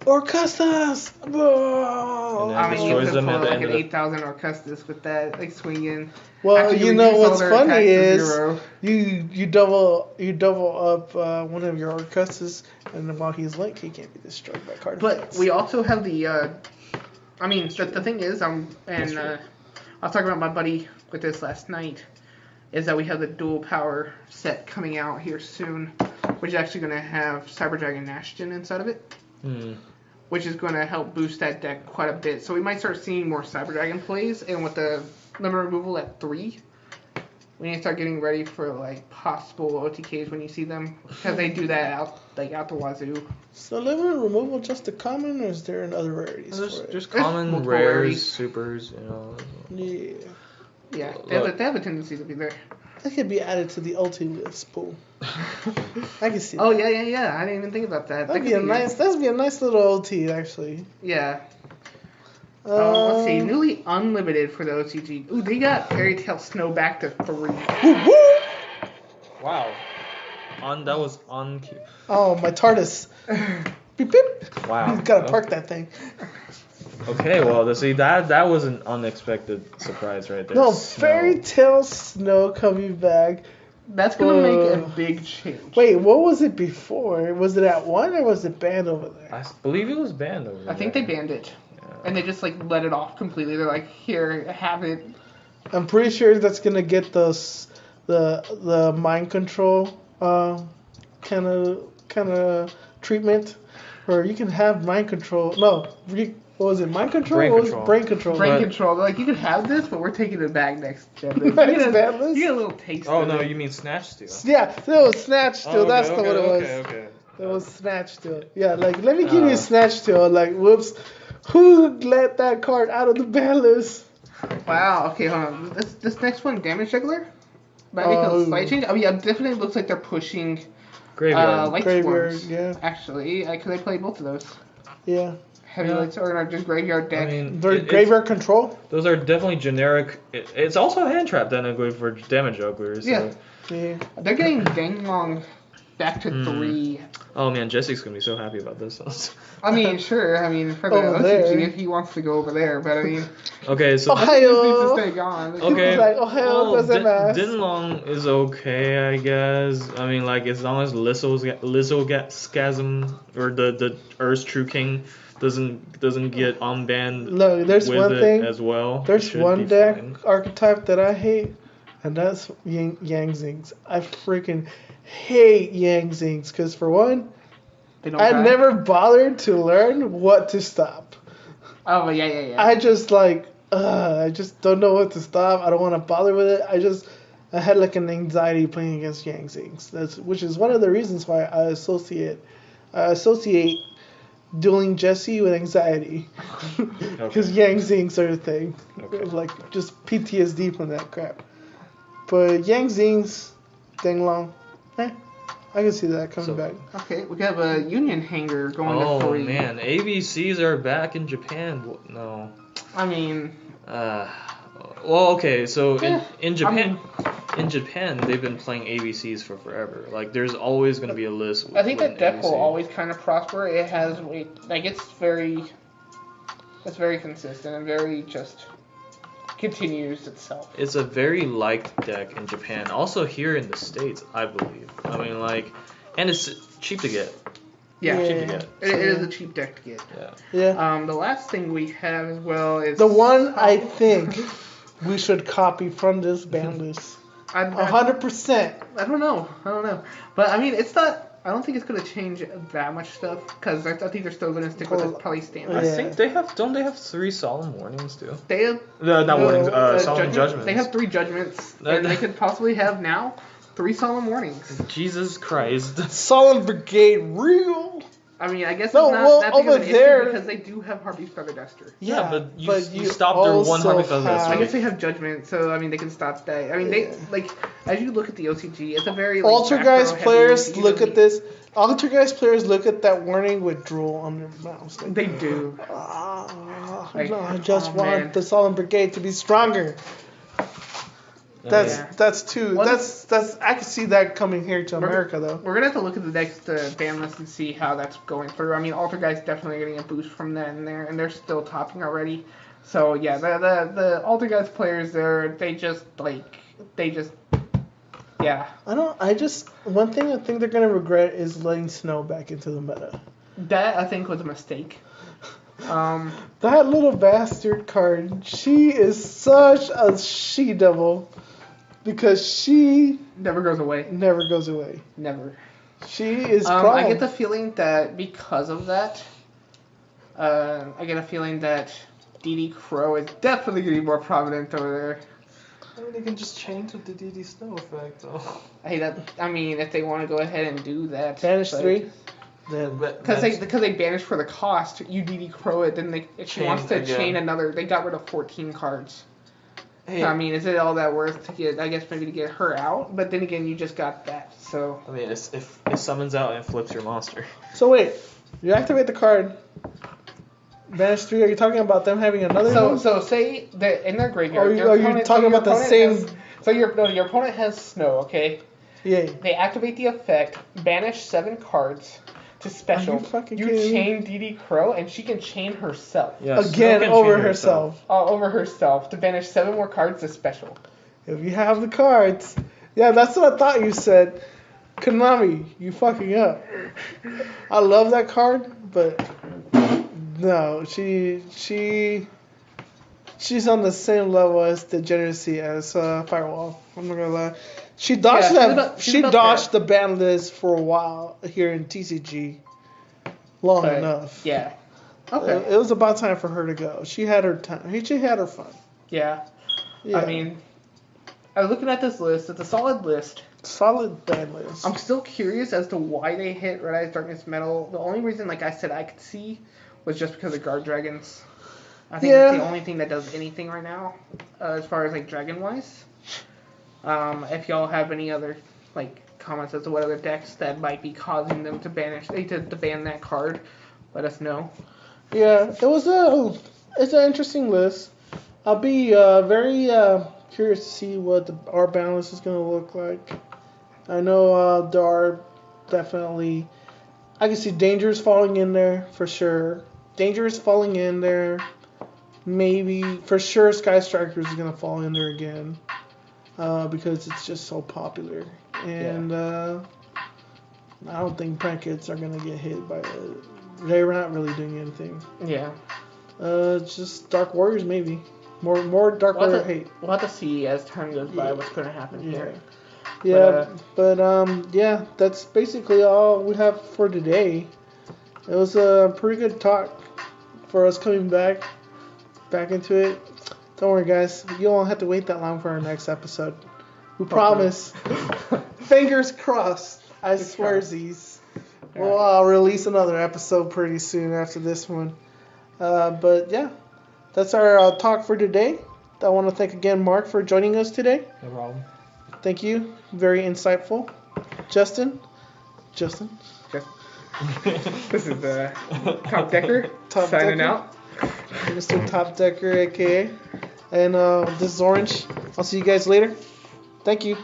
Speaker 1: Orcustas!
Speaker 2: And
Speaker 1: Oh.
Speaker 2: then
Speaker 3: I mean, you
Speaker 2: destroys
Speaker 3: could
Speaker 2: them
Speaker 3: pull
Speaker 2: at the
Speaker 3: like
Speaker 2: end
Speaker 3: an
Speaker 2: of the-
Speaker 3: 8,000 Orcustas with that, like swinging.
Speaker 1: Well,
Speaker 3: After
Speaker 1: you know
Speaker 3: reduce all
Speaker 1: what's
Speaker 3: their
Speaker 1: funny
Speaker 3: attacks to
Speaker 1: is
Speaker 3: 0.
Speaker 1: you double up one of your Orcustas, and then while he's Link, he can't be destroyed by card
Speaker 3: But
Speaker 1: effects.
Speaker 3: we also have the. I mean, the thing is, I was talking about my buddy with this last night, is that we have the dual power set coming out here soon, which is actually going to have Cyber Dragon Ashton inside of it. Which is going to help boost that deck quite a bit. So we might start seeing more Cyber Dragon plays, and with the limit removal at 3, we need to start getting ready for like possible OTKs when you see them, because they do that out the wazoo.
Speaker 1: So limited removal just a common, or is there other rarities
Speaker 2: There's
Speaker 1: for it?
Speaker 2: just common,
Speaker 3: multiple
Speaker 2: rares,
Speaker 3: rarities.
Speaker 2: supers, you know.
Speaker 1: Yeah.
Speaker 3: Yeah,
Speaker 2: Look.
Speaker 3: they have a tendency to be there.
Speaker 1: That could be added to the ulti list pool. I can see that.
Speaker 3: Oh yeah. I didn't even think about that.
Speaker 1: That'd be a nice little OT actually.
Speaker 3: Yeah. Let's see. Newly unlimited for the OCG. Ooh, they got Fairy Tail Snow back to 3.
Speaker 2: Wow. That was on cue.
Speaker 1: Oh, my TARDIS. Beep beep.
Speaker 2: Wow.
Speaker 1: Gotta park that thing.
Speaker 2: Okay, well, see, that was an unexpected surprise right there.
Speaker 1: No,
Speaker 2: Snow.
Speaker 1: Fairy Tail Snow coming back.
Speaker 3: That's gonna make a big change.
Speaker 1: Wait, what was it before? Was it at 1 or was it banned over there?
Speaker 2: I believe it was banned over there.
Speaker 3: I think they banned it, and they just like let it off completely. They're like, here, have it.
Speaker 1: I'm pretty sure that's gonna get the mind control kind of treatment, where you can have mind control. No, what was it? Mind control?
Speaker 2: Brain
Speaker 1: Or was
Speaker 2: control.
Speaker 1: it brain control?
Speaker 3: Brain
Speaker 2: But-
Speaker 3: control. They're like, you can have this, but we're taking it back next gen.
Speaker 1: Next ban list?
Speaker 3: You get a little taste.
Speaker 2: Oh,
Speaker 3: of
Speaker 2: no,
Speaker 3: it.
Speaker 2: you mean Snatch Steal.
Speaker 1: Yeah, it was Snatch Steal.
Speaker 2: Oh,
Speaker 1: That's
Speaker 2: okay,
Speaker 1: what it was.
Speaker 2: Okay.
Speaker 1: It was Snatch Steal. Yeah, like, let me give you Snatch Steal. Like, whoops. Who let that card out of the ban list?
Speaker 3: Wow. Okay, hold on. This next one, Damage Juggler. Might make a slight change. I mean, it definitely looks like they're pushing
Speaker 2: Graveyard.
Speaker 3: Light
Speaker 1: Graveyard,
Speaker 3: Swarms.
Speaker 1: yeah.
Speaker 3: Actually, because I played both of those.
Speaker 1: Yeah.
Speaker 3: Heavy
Speaker 2: Yeah.
Speaker 3: Lights or just Graveyard deck.
Speaker 2: I mean,
Speaker 1: They're
Speaker 2: it's-
Speaker 1: graveyard control?
Speaker 2: those are definitely generic. It's also a hand trap technically for damage jugglers. So.
Speaker 3: Yeah.
Speaker 1: Yeah.
Speaker 3: They're getting Danglong back to 3.
Speaker 2: Oh man, Jesse's gonna be so happy about this.
Speaker 3: I mean, sure. I mean, for the
Speaker 1: Over there.
Speaker 3: OCG, if he wants to go over there, but I mean,
Speaker 2: Okay, so
Speaker 3: he just needs to
Speaker 1: Ohio.
Speaker 3: stay gone.
Speaker 2: okay.
Speaker 1: It's like, oh, hell, doesn't matter.
Speaker 2: Dinlong is okay, I guess. I mean, like as long as Lizzogasm or the Earth's True King doesn't get unbanned.
Speaker 1: Look, there's
Speaker 2: with
Speaker 1: one
Speaker 2: it
Speaker 1: thing.
Speaker 2: as well. it
Speaker 1: There's
Speaker 2: should
Speaker 1: one
Speaker 2: be
Speaker 1: deck
Speaker 2: fine.
Speaker 1: archetype that I hate, and that's Yang Zings. I freaking hate Yang Zings because, for one,
Speaker 3: They don't
Speaker 1: I
Speaker 3: die.
Speaker 1: never bothered to learn what to stop.
Speaker 3: Oh yeah.
Speaker 1: I just I just don't know what to stop. I don't want to bother with it. I had like an anxiety playing against Yang Zings. Which is one of the reasons why I associate dueling Jesse with anxiety. Because Yang Zings are a thing.
Speaker 2: Okay.
Speaker 1: Like, just PTSD from that crap. But Yang Zings, Ding Long, I can see that coming back.
Speaker 3: Okay, we have a Union Hanger going to 3.
Speaker 2: Oh man, ABCs are back in Japan. No.
Speaker 3: I mean...
Speaker 2: Well, okay, so in Japan...
Speaker 3: I mean,
Speaker 2: in Japan, they've been playing ABCs for forever. Like, there's always going to be a list.
Speaker 3: I think that deck
Speaker 2: ABC.
Speaker 3: will always kind of prosper. It has, it's very consistent and very just continues itself.
Speaker 2: It's a very liked deck in Japan. Also here in the States, I believe. I mean, like, and it's cheap to get.
Speaker 3: Yeah,
Speaker 2: Cheap to get.
Speaker 3: It is a cheap deck to get.
Speaker 2: Yeah.
Speaker 3: The last thing we have as well is
Speaker 1: the one I think we should copy from this ban list. 100%.
Speaker 3: I don't know. But I mean, it's not. I don't think it's gonna change that much stuff because I think they're still gonna stick with the probably standard.
Speaker 2: I think they have. Don't they have 3 solemn warnings too?
Speaker 3: They have
Speaker 2: not warnings. Solemn judgments.
Speaker 3: They have 3 judgments, and they could possibly have now 3 solemn warnings.
Speaker 2: Jesus Christ!
Speaker 1: Solemn Brigade, real.
Speaker 3: I mean, I guess
Speaker 1: No,
Speaker 3: it's not
Speaker 1: well,
Speaker 3: that big
Speaker 1: over
Speaker 3: of an
Speaker 1: there-
Speaker 3: issue because they do have Harpy's Feather Duster.
Speaker 2: Yeah, but you stopped their one
Speaker 1: also
Speaker 2: Harpy Feather
Speaker 1: have-
Speaker 2: Duster.
Speaker 3: I guess they have judgment, so I mean they can stop that. I mean they as you look at the OCG, it's a very
Speaker 1: Altergeist
Speaker 3: macro-heavy
Speaker 1: players
Speaker 3: OCG.
Speaker 1: look at this. Altergeist players look at that warning with drool on their mouths. Like,
Speaker 3: They do.
Speaker 1: no, I just want
Speaker 3: man.
Speaker 1: the Solemn Brigade to be stronger. That's too. That's I can see that coming here to America though.
Speaker 3: We're gonna have to look at the next ban list and see how that's going through. I mean, Altergeist definitely getting a boost from that in there, and they're still topping already. So yeah, the Altergeist players they just
Speaker 1: One thing I think they're gonna regret is letting Snow back into the meta.
Speaker 3: That I think was a mistake.
Speaker 1: That little bastard card. She is such a she-devil because she
Speaker 3: Never goes away.
Speaker 1: never goes away.
Speaker 3: Never.
Speaker 1: She is.
Speaker 3: I get the feeling that because of that, DD Crow is definitely going to be more prominent over there.
Speaker 2: I mean, they can just change with the DD Snow effect, though.
Speaker 3: I mean, if they want to go ahead and do that.
Speaker 1: Banish
Speaker 3: like,
Speaker 1: 3.
Speaker 3: Because they banished for the cost, you DD Crow it, then if she wants to chain another, they got rid of 14 cards.
Speaker 2: Hey,
Speaker 3: So, I mean, is it all that worth to get, I guess maybe to get her out? But then again, you just got that, so.
Speaker 2: I mean, if it summons out and flips your monster.
Speaker 1: So wait, you activate the card. Banish 3. Are you talking about them having another?
Speaker 3: So say that in their graveyard.
Speaker 1: Are you talking about the same?
Speaker 3: Your opponent has Snow, okay?
Speaker 1: Yeah.
Speaker 3: They activate the effect, banish 7 cards to special.
Speaker 1: Are you fucking
Speaker 3: you
Speaker 1: kidding me?
Speaker 3: chain DD Crow, and she can chain herself.
Speaker 2: Yeah,
Speaker 1: Again,
Speaker 2: Snow can
Speaker 1: over
Speaker 2: chain
Speaker 1: herself.
Speaker 3: Over herself to banish 7 more cards to special.
Speaker 1: If you have the cards. Yeah, that's what I thought you said. Konami, you fucking up. I love that card, but no, she's on the same level as Degeneracy as Firewall. I'm not gonna lie. She dodged
Speaker 3: she's about
Speaker 1: dodged the ban list for a while here in TCG. Long enough.
Speaker 3: Yeah. Okay.
Speaker 1: It was about time for her to go. She had her time. She had her fun.
Speaker 3: Yeah.
Speaker 1: Yeah.
Speaker 3: I mean, I was looking at this list. It's a solid list.
Speaker 1: Solid ban list.
Speaker 3: I'm still curious as to why they hit Red Eyes Darkness Metal. The only reason, like I said, I could see was just because of Guard Dragons. I think it's the only thing that does anything right now, as far as like dragon wise. If y'all have any other like comments as to what other decks that might be causing them to ban that card, let us know.
Speaker 1: Yeah, it's an interesting list. I'll be very curious to see what our ban list is going to look like. I know there are definitely, I can see Dangers falling in there for sure. Dangers falling in there. Maybe, for sure, Sky Strikers is going to fall in there again. Because it's just so popular. And I don't think Prank Kids are going to get hit by it. They're not really doing anything.
Speaker 3: Yeah.
Speaker 1: Just Dark Warriors, maybe. More Dark Warrior hate.
Speaker 3: We'll have to see as time goes by what's going to happen here.
Speaker 1: Yeah, but that's basically all we have for today. It was a pretty good talk for us coming back into it. Don't worry, guys. You won't have to wait that long for our next episode. We promise. Fingers crossed. I swear, Z's. Well, I'll release another episode pretty soon after this one. But yeah, that's our talk for today. I want to thank again Mark for joining us today.
Speaker 2: No problem.
Speaker 1: Thank you. Very insightful. Justin.
Speaker 3: This is Top Decker
Speaker 1: Top
Speaker 3: signing
Speaker 1: Decker.
Speaker 3: out.
Speaker 1: Mr. Top Decker, aka. And this is Orange. I'll see you guys later. Thank you.